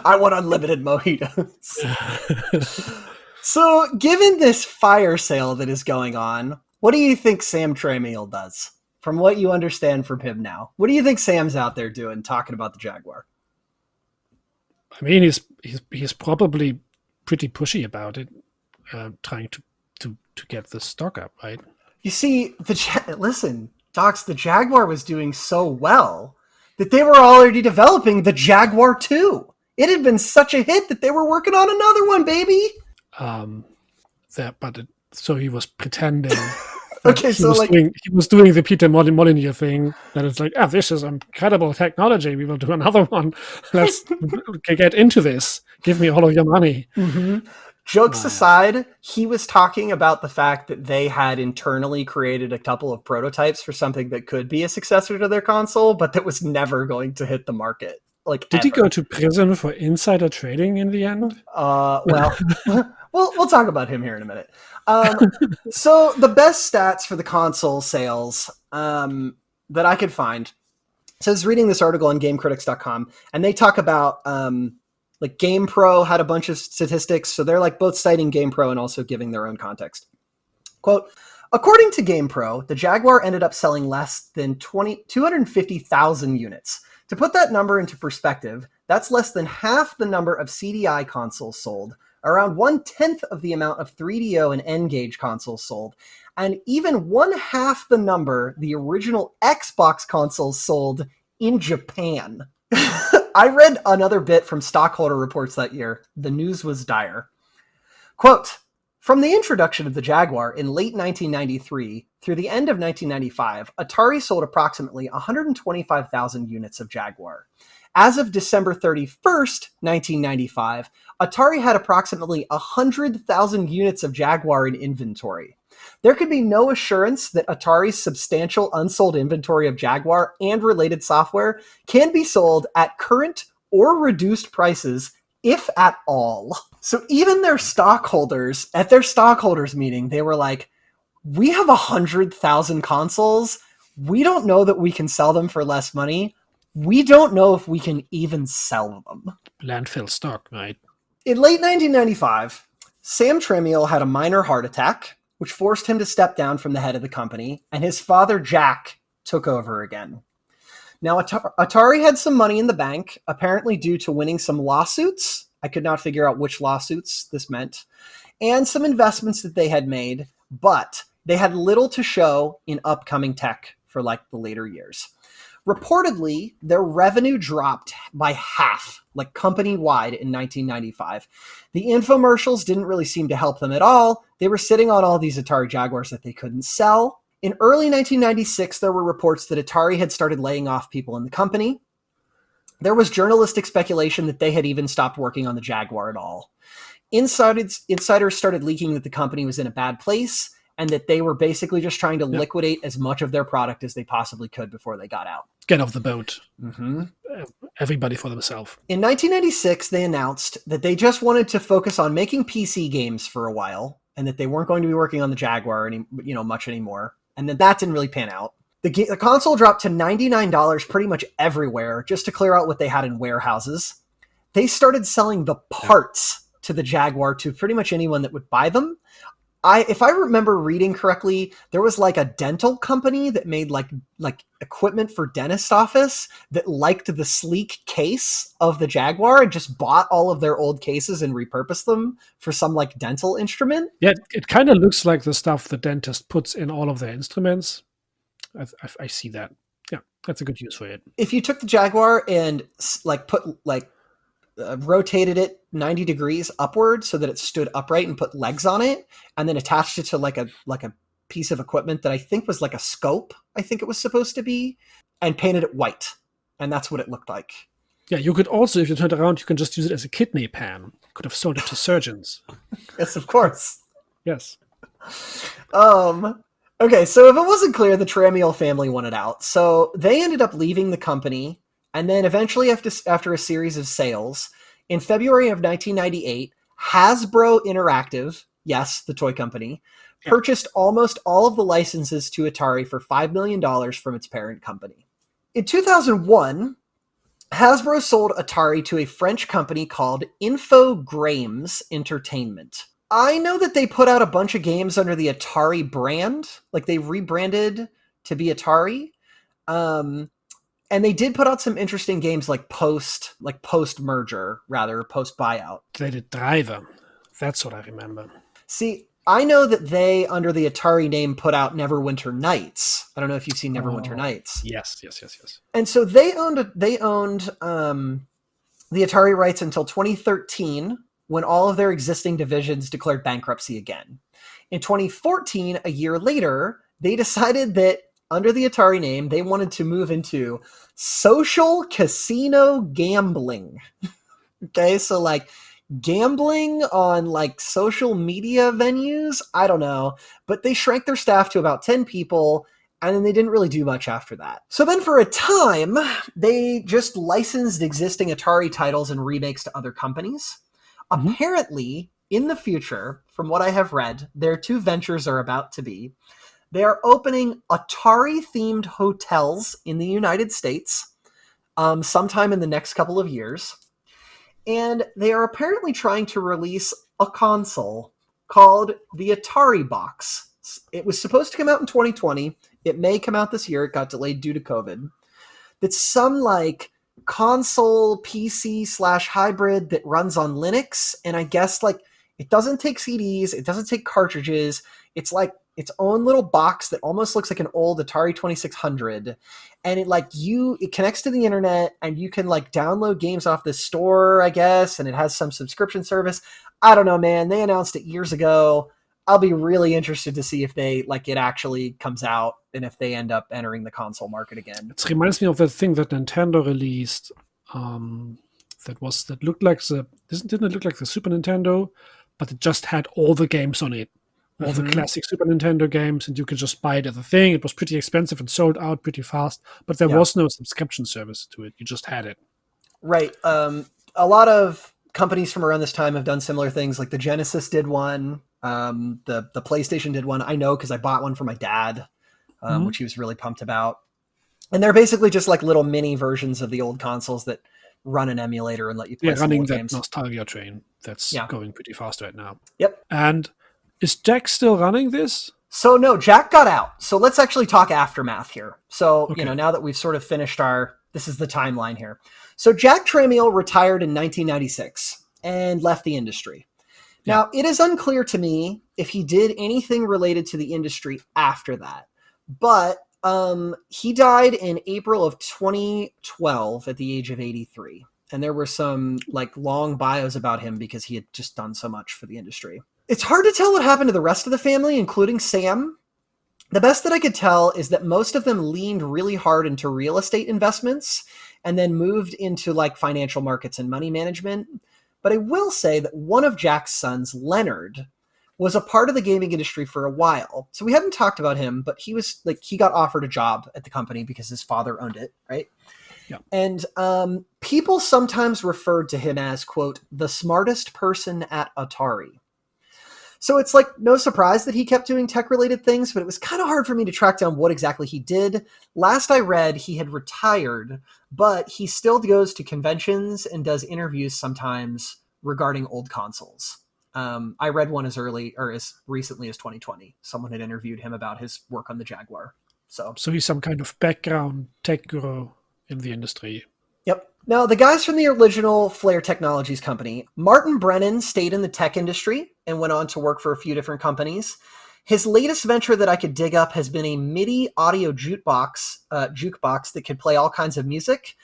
I want unlimited mojitos. So, given this fire sale that is going on, what do you think Sam Tramiel does? from what you understand from him now, what do you think Sam's out there doing talking about the Jaguar? I mean, he's probably pretty pushy about it, trying to get the stock up, right? You see, listen, Dachz, the Jaguar was doing so well that they were already developing the Jaguar 2. It had been such a hit that they were working on another one, baby. So he was pretending. Okay, he was doing the Peter Molyneux thing. That it's like, this is incredible technology. We will do another one. Let's get into this. Give me all of your money. Mm-hmm. Jokes aside, he was talking about the fact that they had internally created a couple of prototypes for something that could be a successor to their console, but that was never going to hit the market. Did he go to prison for insider trading in the end? Well, we'll talk about him here in a minute. So the best stats for the console sales that I could find. So I was reading this article on GameCritics.com, and they talk about GamePro had a bunch of statistics. So they're both citing GamePro and also giving their own context. Quote, according to GamePro, the Jaguar ended up selling less than 250,000 units. To put that number into perspective, that's less than half the number of CDI consoles sold, around 1/10 of the amount of 3DO and N-Gage consoles sold, and even 1/2 the number the original Xbox consoles sold in Japan. I read another bit from stockholder reports that year. The news was dire. Quote, from the introduction of the Jaguar in late 1993 through the end of 1995, Atari sold approximately 125,000 units of Jaguar. As of December 31st, 1995, Atari had approximately 100,000 units of Jaguar in inventory. There could be no assurance that Atari's substantial unsold inventory of Jaguar and related software can be sold at current or reduced prices, if at all. So even their stockholders, at their stockholders meeting, they were like, we have 100,000 consoles. We don't know that we can sell them for less money. We don't know if we can even sell them. Landfill stock, right? In late 1995, Sam Tramiel had a minor heart attack, which forced him to step down from the head of the company, and his father, Jack, took over again. Now, Atari had some money in the bank, apparently due to winning some lawsuits. I could not figure out which lawsuits this meant, and some investments that they had made, but they had little to show in upcoming tech for the later years. Reportedly, their revenue dropped by half, company-wide in 1995. The infomercials didn't really seem to help them at all. They were sitting on all these Atari Jaguars that they couldn't sell. In early 1996, there were reports that Atari had started laying off people in the company. There was journalistic speculation that they had even stopped working on the Jaguar at all. Insiders started leaking that the company was in a bad place and that they were basically just trying to liquidate as much of their product as they possibly could before they got out. Get off the boat. Mm-hmm. Everybody for themselves. In 1996, they announced that they just wanted to focus on making PC games for a while and that they weren't going to be working on the Jaguar much anymore. And that didn't really pan out. The console dropped to $99 pretty much everywhere just to clear out what they had in warehouses. They started selling the parts to the Jaguar to pretty much anyone that would buy them. If I remember reading correctly, there was a dental company that made like equipment for dentist office that liked the sleek case of the Jaguar and just bought all of their old cases and repurposed them for some dental instrument. Yeah, it kind of looks like the stuff the dentist puts in all of their instruments. I see that. Yeah, that's a good use for it. If you took the Jaguar and rotated it 90 degrees upward so that it stood upright and put legs on it, and then attached it to a piece of equipment that I think was a scope, I think it was supposed to be, and painted it white. And that's what it looked like. Yeah, you could also, if you turned it around, you can just use it as a kidney pan. Could have sold it to surgeons. Yes, of course. Yes. Okay, so if it wasn't clear, the Tramiel family wanted out. So they ended up leaving the company. And then eventually, after a series of sales, in February of 1998, Hasbro Interactive, yes, the toy company, purchased almost all of the licenses to Atari for $5 million from its parent company. In 2001, Hasbro sold Atari to a French company called Infogrames Entertainment. I know that they put out a bunch of games under the Atari brand. They rebranded to be Atari. And they did put out some interesting games like post merger, rather post buyout. They did Driver. That's what I remember. See, I know that they, under the Atari name, put out Neverwinter Nights. I don't know if you've seen Neverwinter Nights. Yes. And so they owned the Atari rights until 2013, when all of their existing divisions declared bankruptcy again. In 2014, a year later, they decided that under the Atari name, they wanted to move into social casino gambling. Okay, so like gambling on like social media venues, I don't know, but they shrank their staff to about 10 people, and then they didn't really do much after that. So then for a time, they just licensed existing Atari titles and remakes to other companies. Mm-hmm. Apparently, in the future, from what I have read, their two ventures are about to be, they are opening Atari-themed hotels in the United States sometime in the next couple of years. And they are apparently trying to release a console called the Atari Box. It was supposed to come out in 2020. It may come out this year. It got delayed due to COVID. That's some like console PC/hybrid that runs on Linux. And I guess like it doesn't take CDs. It doesn't take cartridges. It's like its own little box that almost looks like an old Atari 2600. And it connects to the internet, and you can like download games off this store, I guess. And it has some subscription service. I don't know, man. They announced it years ago. I'll be really interested to see if it actually comes out and if they end up entering the console market again. It reminds me of that thing that Nintendo released. Didn't it look like the Super Nintendo, but it just had all the games on it. All the classic Super Nintendo games, and you could just buy it as a thing. It was pretty expensive and sold out pretty fast, but there was no subscription service to it. You just had it. Right. A lot of companies from around this time have done similar things. Like the Genesis did one. The PlayStation did one. I know because I bought one for my dad, which he was really pumped about. And they're basically just like little mini versions of the old consoles that run an emulator and let you play some running old that games. Nostalgia train that's going pretty fast right now. Yep. And is Jack still running this? So no, Jack got out. So let's actually talk aftermath here. So, now that we've sort of finished this is the timeline here. So Jack Tramiel retired in 1996 and left the industry. Yeah. Now, it is unclear to me if he did anything related to the industry after that. But he died in April of 2012 at the age of 83. And there were some like long bios about him because he had just done so much for the industry. It's hard to tell what happened to the rest of the family, including Sam. The best that I could tell is that most of them leaned really hard into real estate investments and then moved into like financial markets and money management. But I will say that one of Jack's sons, Leonard, was a part of the gaming industry for a while. So we haven't talked about him, but he got offered a job at the company because his father owned it, right? Yeah. And people sometimes referred to him as, quote, the smartest person at Atari. So it's like no surprise that he kept doing tech-related things, but it was kind of hard for me to track down what exactly he did. Last I read, he had retired, but he still goes to conventions and does interviews sometimes regarding old consoles. I read one as recently as 2020. Someone had interviewed him about his work on the Jaguar. So he's some kind of background tech guru in the industry. Yep. Now, the guys from the original Flare Technologies company, Martin Brennan stayed in the tech industry and went on to work for a few different companies. His latest venture that I could dig up has been a MIDI audio jukebox that could play all kinds of music.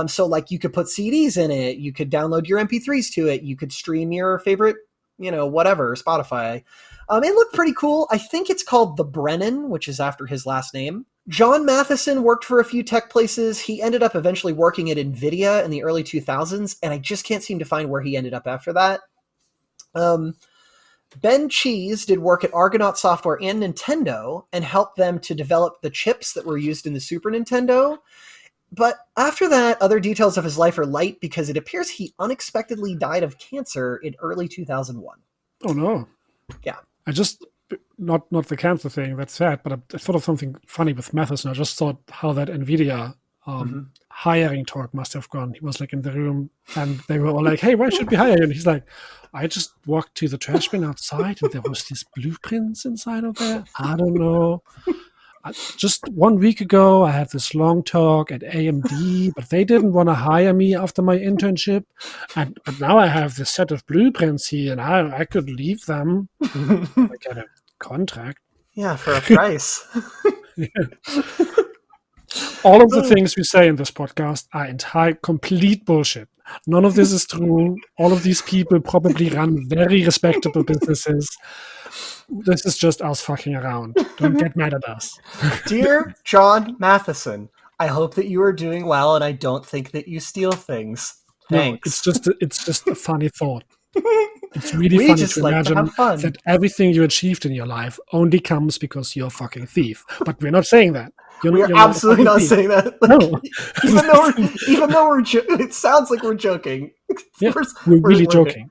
So like you could put CDs in it, you could download your MP3s to it, you could stream your favorite, whatever, Spotify. It looked pretty cool. I think it's called The Brennan, which is after his last name. John Matheson worked for a few tech places. He ended up eventually working at NVIDIA in the early 2000s, and I just can't seem to find where he ended up after that. Ben Cheese did work at Argonaut Software and Nintendo and helped them to develop the chips that were used in the Super Nintendo. But after that, other details of his life are light because it appears he unexpectedly died of cancer in early 2001. Oh, no. Yeah. I just... Not the cancer thing, that's sad, but I thought of something funny with Matheson. I just thought how that NVIDIA hiring talk must have gone. He was like in the room and they were all like, hey, why should we hire you? And he's like, I just walked to the trash bin outside and there was these blueprints inside of there. I don't know. Just 1 week ago, I had this long talk at AMD, but they didn't want to hire me after my internship. But now I have this set of blueprints here, and I could leave them. I get a contract. Yeah, for a price. All of the things we say in this podcast are complete bullshit. None of this is true. All of these people probably run very respectable businesses. This is just us fucking around. Don't get mad at us. Dear John Matheson, I hope that you are doing well, and I don't think that you steal things. Thanks. No, it's just a funny thought. It's really funny to imagine that everything you achieved in your life only comes because you're a fucking thief. But we're not saying that. We're absolutely not saying that. Like, no. even though we're it sounds like we're joking. Yeah, we're really joking.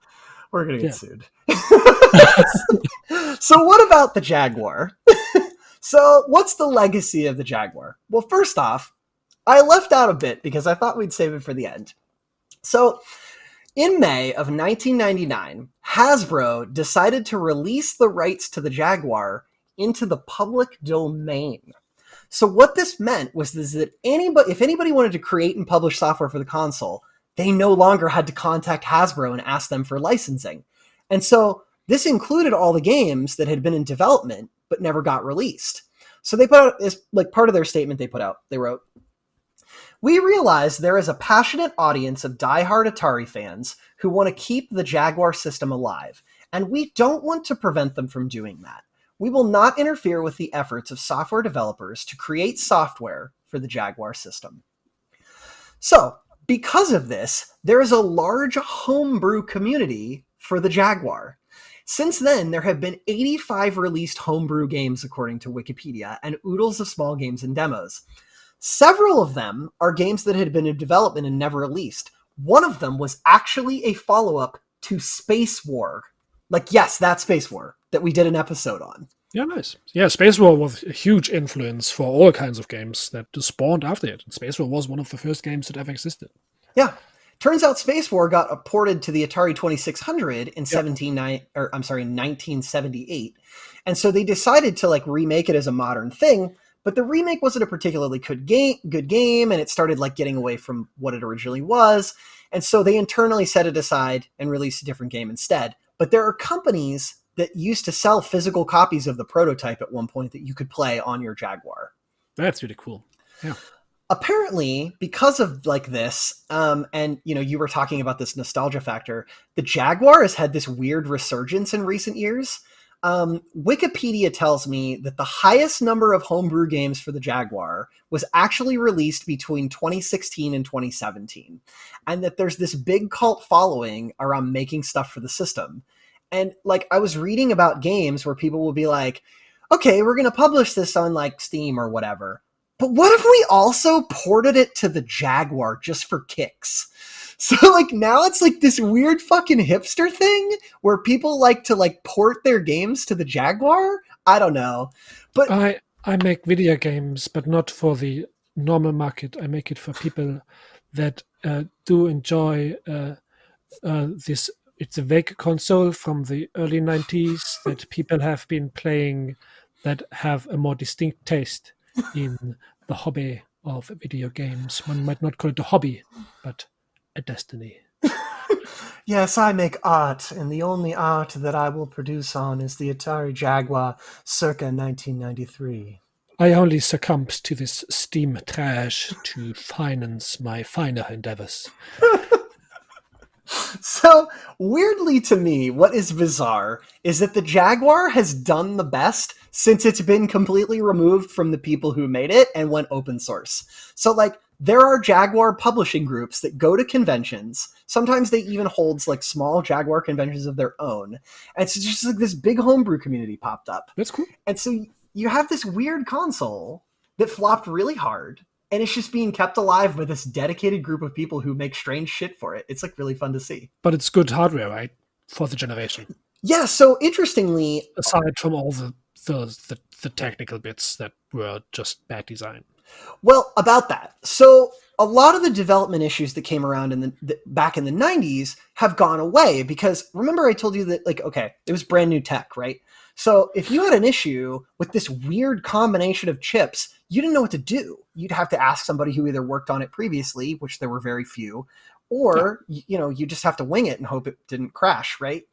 We're going to get sued. So what about the Jaguar? So what's the legacy of the Jaguar? Well, first off, I left out a bit because I thought we'd save it for the end. So in May of 1999, Hasbro decided to release the rights to the Jaguar into the public domain. So what this meant was that if anybody wanted to create and publish software for the console, they no longer had to contact Hasbro and ask them for licensing. And so this included all the games that had been in development but never got released. So they put out, as like part of their statement they wrote, "We realize there is a passionate audience of diehard Atari fans who want to keep the Jaguar system alive, and we don't want to prevent them from doing that. We will not interfere with the efforts of software developers to create software for the Jaguar system." So, because of this, there is a large homebrew community for the Jaguar. Since then, there have been 85 released homebrew games, according to Wikipedia, and oodles of small games and demos. Several of them are games that had been in development and never released. One of them was actually a follow-up to Space War. Like, yes, that Space War that we did an episode on. Yeah, nice. Yeah, Space War was a huge influence for all kinds of games that spawned after it. And Space War was one of the first games that ever existed. Yeah. Turns out Space War got ported to the Atari 2600 in 1978. And so they decided to like remake it as a modern thing, but the remake wasn't a particularly good game, and it started like getting away from what it originally was. And so they internally set it aside and released a different game instead. But there are companies that used to sell physical copies of the prototype at one point that you could play on your Jaguar. That's really cool. Yeah. Apparently, because of like this, and you were talking about this nostalgia factor, the Jaguar has had this weird resurgence in recent years. Wikipedia tells me that the highest number of homebrew games for the Jaguar was actually released between 2016 and 2017, and that there's this big cult following around making stuff for the system. And like I was reading about games where people will be like, okay, we're going to publish this on like Steam or whatever. But what if we also ported it to the Jaguar just for kicks? So like now it's like this weird fucking hipster thing where people like to like port their games to the Jaguar. I don't know. But I make video games, but not for the normal market. I make it for people that do enjoy this. It's a vague console from the early 90s that people have been playing that have a more distinct taste in the hobby of video games. One might not call it a hobby, but a destiny. Yes, I make art, and the only art that I will produce on is the Atari Jaguar circa 1993. I only succumbed to this Steam trash to finance my finer endeavors. So, weirdly to me, what is bizarre is that the Jaguar has done the best since it's been completely removed from the people who made it and went open source. So, like, there are Jaguar publishing groups that go to conventions. Sometimes they even hold, like, small Jaguar conventions of their own. And it's just like this big homebrew community popped up. That's cool. And so you have this weird console that flopped really hard. And it's just being kept alive by this dedicated group of people who make strange shit for it. It's like really fun to see. But it's good hardware, right? For the generation. Yeah, so interestingly... Aside from all the technical bits that were just bad design. Well, about that. So a lot of the development issues that came around back in the 90s have gone away because remember I told you that, like, okay, it was brand new tech, right? So if you had an issue with this weird combination of chips, you didn't know what to do. You'd have to ask somebody who either worked on it previously, which there were very few, or you just have to wing it and hope it didn't crash, right?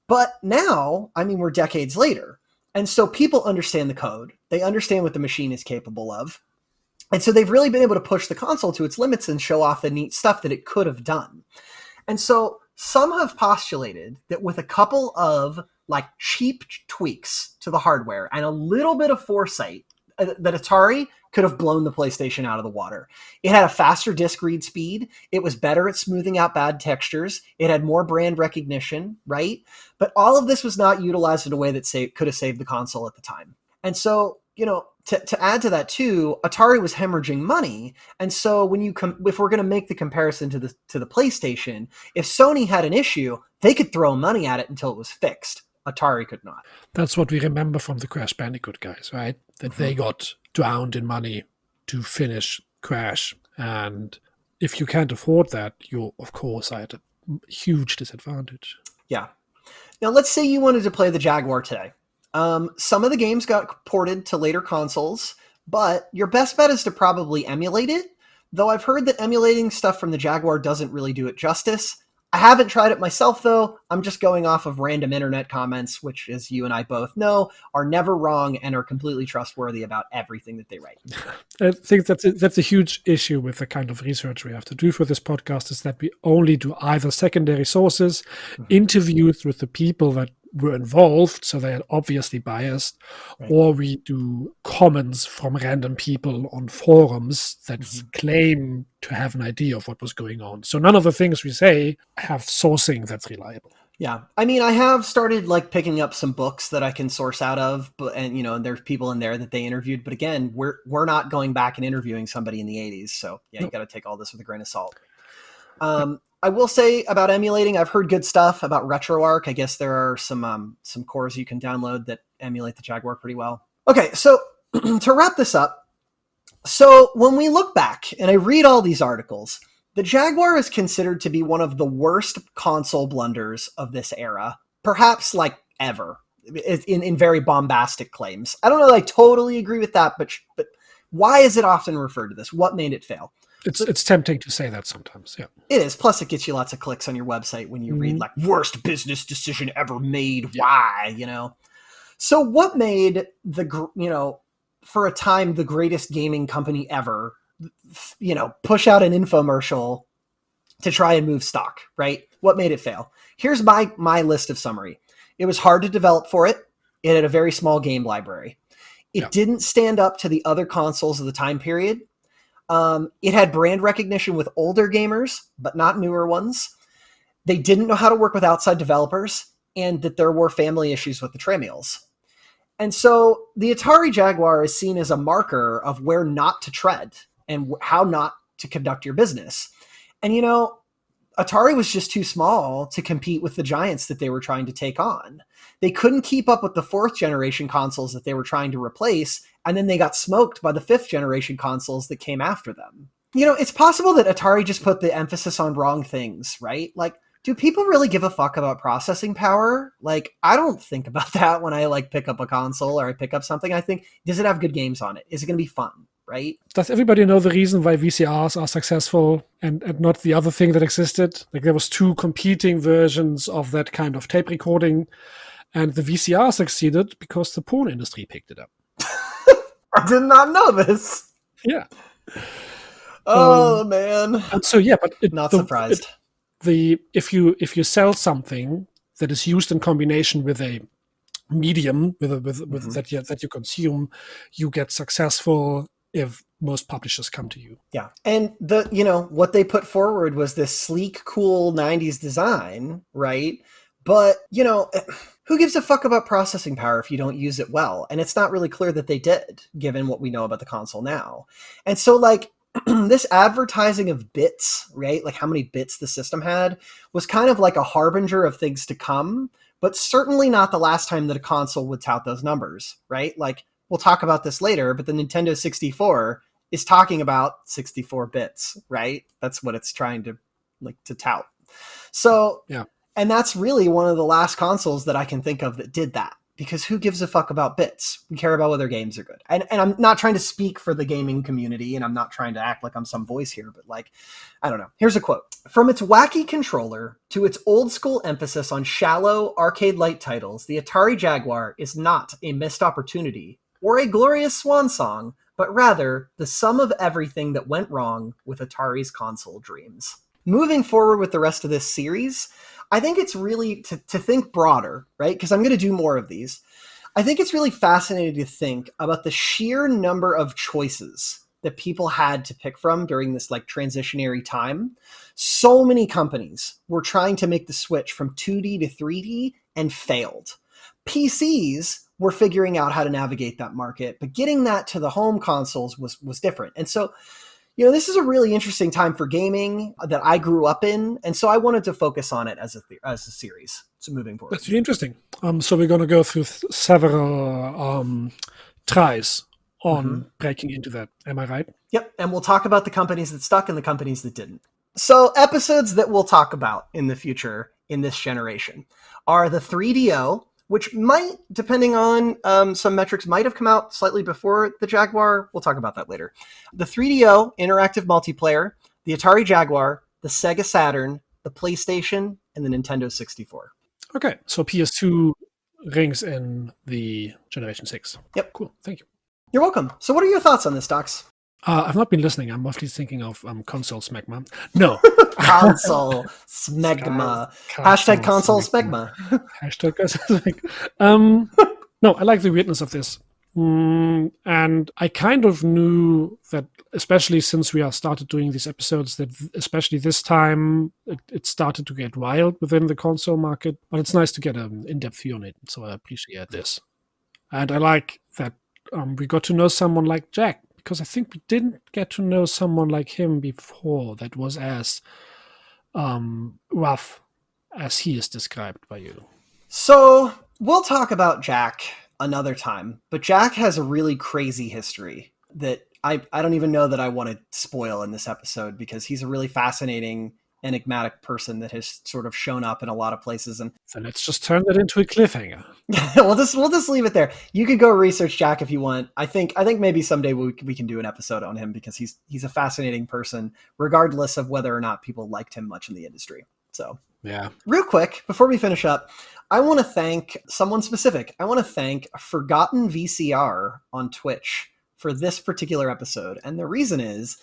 But now, I mean, we're decades later. And so people understand the code. They understand what the machine is capable of. And so they've really been able to push the console to its limits and show off the neat stuff that it could have done. And so some have postulated that with a couple of like cheap tweaks to the hardware and a little bit of foresight, that Atari could have blown the PlayStation out of the water. It had a faster disk read speed. It was better at smoothing out bad textures. It had more brand recognition, right? But all of this was not utilized in a way that could have saved the console at the time. And so, to add to that too, Atari was hemorrhaging money. And so when if we're going to make the comparison to the PlayStation, if Sony had an issue, they could throw money at it until it was fixed. Atari could not. That's what we remember from the Crash Bandicoot guys, right? That they got drowned in money to finish Crash. And if you can't afford that, you're, of course, at a huge disadvantage. Yeah. Now, let's say you wanted to play the Jaguar today. Some of the games got ported to later consoles, but your best bet is to probably emulate it, though I've heard that emulating stuff from the Jaguar doesn't really do it justice. I haven't tried it myself, though. I'm just going off of random internet comments, which, as you and I both know, are never wrong and are completely trustworthy about everything that they write. I think that's a huge issue with the kind of research we have to do for this podcast, is that we only do either secondary sources, interviews with the people that were involved, so they are obviously biased, right, or we do comments from random people on forums that claim to have an idea of what was going on. So none of the things we say have sourcing that's reliable. Yeah. I mean, I have started picking up some books that I can source out of, and there's people in there that they interviewed. But again, we're not going back and interviewing somebody in the 80s. So yeah, you got to take all this with a grain of salt. I will say about emulating, I've heard good stuff about RetroArch. I guess there are some cores you can download that emulate the Jaguar pretty well. Okay, so to wrap this up, so when we look back and I read all these articles, the Jaguar is considered to be one of the worst console blunders of this era, perhaps ever, in very bombastic claims. I don't know that I totally agree with that, but why is it often referred to this? What made it fail? It's tempting to say that sometimes, yeah. It is. Plus, it gets you lots of clicks on your website when you read worst business decision ever made. Yeah. Why? So what made for a time the greatest gaming company ever, push out an infomercial to try and move stock, right? What made it fail? Here's my list of summary. It was hard to develop for it. It had a very small game library. It didn't stand up to the other consoles of the time period. It had brand recognition with older gamers, but not newer ones. They didn't know how to work with outside developers, and that there were family issues with the Tramiels. And so the Atari Jaguar is seen as a marker of where not to tread and how not to conduct your business. And, Atari was just too small to compete with the giants that they were trying to take on. They couldn't keep up with the fourth generation consoles that they were trying to replace, and then they got smoked by the fifth generation consoles that came after them. It's possible that Atari just put the emphasis on wrong things, right? Do people really give a fuck about processing power? I don't think about that when I pick up a console or I pick up something. I think, does it have good games on it? Is it going to be fun? Right? Does everybody know the reason why VCRs are successful and not the other thing that existed? There was two competing versions of that kind of tape recording, and the VCR succeeded because the porn industry picked it up. I did not know this. Yeah. Oh man. And so but not surprised. If you sell something that is used in combination with a medium with that you consume, you get successful if most publishers come to you. Yeah. And what they put forward was this sleek, cool 90s design, right? But, who gives a fuck about processing power if you don't use it well? And it's not really clear that they did, given what we know about the console now. And so this advertising of bits, right? How many bits the system had was kind of like a harbinger of things to come, but certainly not the last time that a console would tout those numbers, right? We'll talk about this later, but the Nintendo 64 is talking about 64 bits, right? That's what it's trying to tout. So, yeah. And that's really one of the last consoles that I can think of that did that, because who gives a fuck about bits? We care about whether games are good. And I'm not trying to speak for the gaming community, and I'm not trying to act like I'm some voice here, but like, I don't know. Here's a quote. From its wacky controller to its old school emphasis on shallow arcade-light titles, the Atari Jaguar is not a missed opportunity or a glorious swan song, but rather the sum of everything that went wrong with Atari's console dreams. Moving forward with the rest of this series, I think it's really to think broader, right? Because I'm going to do more of these. I think it's really fascinating to think about the sheer number of choices that people had to pick from during this like transitionary time. So many companies were trying to make the switch from 2D to 3D and failed. PCs were figuring out how to navigate that market, but getting that to the home consoles was different. And so, you know, this is a really interesting time for gaming that I grew up in, and so I wanted to focus on it as a series. So moving forward, That's really interesting. So we're going to go through several tries on breaking into that. Am I right? Yep, and we'll talk about the companies that stuck and the companies that didn't. So episodes that we'll talk about in the future in this generation are the 3DO, which might, depending on some metrics, might have come out slightly before the Jaguar. We'll talk about that later. The 3DO interactive multiplayer, the Atari Jaguar, the Sega Saturn, the PlayStation, and the Nintendo 64. Okay, so PS2 rings in the Generation 6. Yep. Cool, thank you. You're welcome. So what are your thoughts on this, Dachz? I've not been listening. I'm mostly thinking of console smegma. No. Console smegma. Hashtag console smegma. Hashtag console smegma. No, I like the weirdness of this. And I kind of knew that, especially since we are started doing these episodes, that especially this time, it started to get wild within the console market. But it's nice to get an in-depth view on it. So I appreciate this. And I like that we got to know someone like Jack, because I think we didn't get to know someone like him before that was as rough as he is described by you. So we'll talk about Jack another time, but Jack has a really crazy history that I don't even know that I want to spoil in this episode, because he's a really fascinating, enigmatic person that has sort of shown up in a lot of places. And so let's just turn that into a cliffhanger. we'll just leave it there. You could go research Jack if you want. I think maybe someday we can do an episode on him, because he's a fascinating person, regardless of whether or not people liked him much in the industry. So yeah, real quick before we finish up, I want to thank someone specific. I want to thank Forgotten VCR on Twitch for this particular episode. And the reason is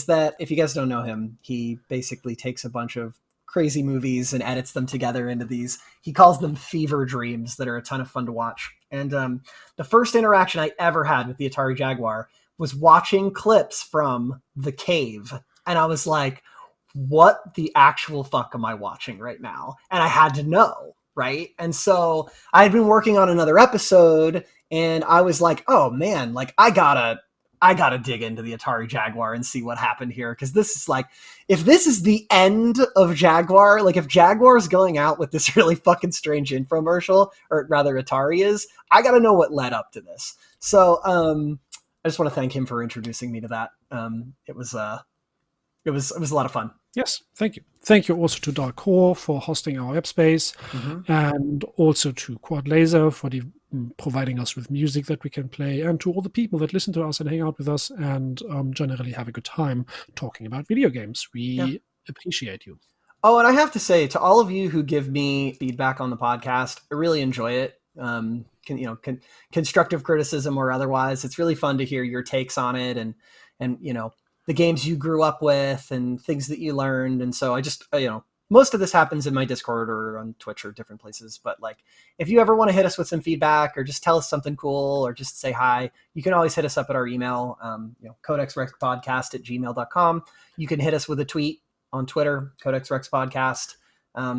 that if you guys don't know him, he basically takes a bunch of crazy movies and edits them together into these, he calls them fever dreams, that are a ton of fun to watch. And the first interaction I ever had with the Atari Jaguar was watching clips from The Cave. And I was like, what the actual fuck am I watching right now? And I had to know, right? And so I had been working on another episode, and I was like, oh man, like I gotta dig into the Atari Jaguar and see what happened here. Because this is like, if this is the end of Jaguar, like if Jaguar is going out with this really fucking strange infomercial, or rather Atari is, I gotta know what led up to this. So I just want to thank him for introducing me to that. It was a lot of fun. Yes, thank you. Thank you also to Dark Core for hosting our web space, and also to Quad Laser for providing us with music that we can play, and to all the people that listen to us and hang out with us and generally have a good time talking about video games. We appreciate you. Oh, and I have to say, to all of you who give me feedback on the podcast, I really enjoy it. Constructive criticism or otherwise, it's really fun to hear your takes on it, and the games you grew up with and things that you learned. And so I just, most of this happens in my Discord or on Twitch or different places. But like, if you ever want to hit us with some feedback or just tell us something cool or just say hi, you can always hit us up at our email, codexrexpodcast@gmail.com. You can hit us with a tweet on Twitter, codexrexpodcast.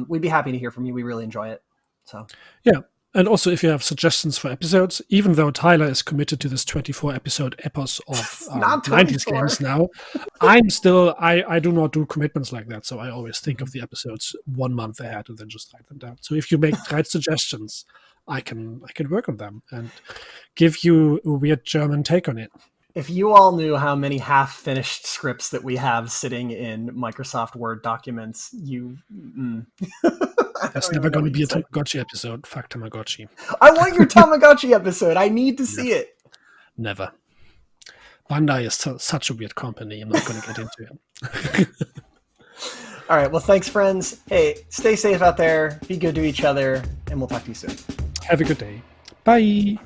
We'd be happy to hear from you. We really enjoy it. So yeah. And also, if you have suggestions for episodes, even though Tyler is committed to this 24-episode epos of 90s games now, I'm still, I do not do commitments like that. So I always think of the episodes 1 month ahead and then just write them down. So if you make right suggestions, I can work on them and give you a weird German take on it. If you all knew how many half-finished scripts that we have sitting in Microsoft Word documents, There's never going to be a Tamagotchi episode. Fuck Tamagotchi. I want your Tamagotchi episode. I need to see it. Never. Bandai is such a weird company. I'm not going to get into it. All right. Well, thanks, friends. Hey, stay safe out there. Be good to each other, and we'll talk to you soon. Have a good day. Bye.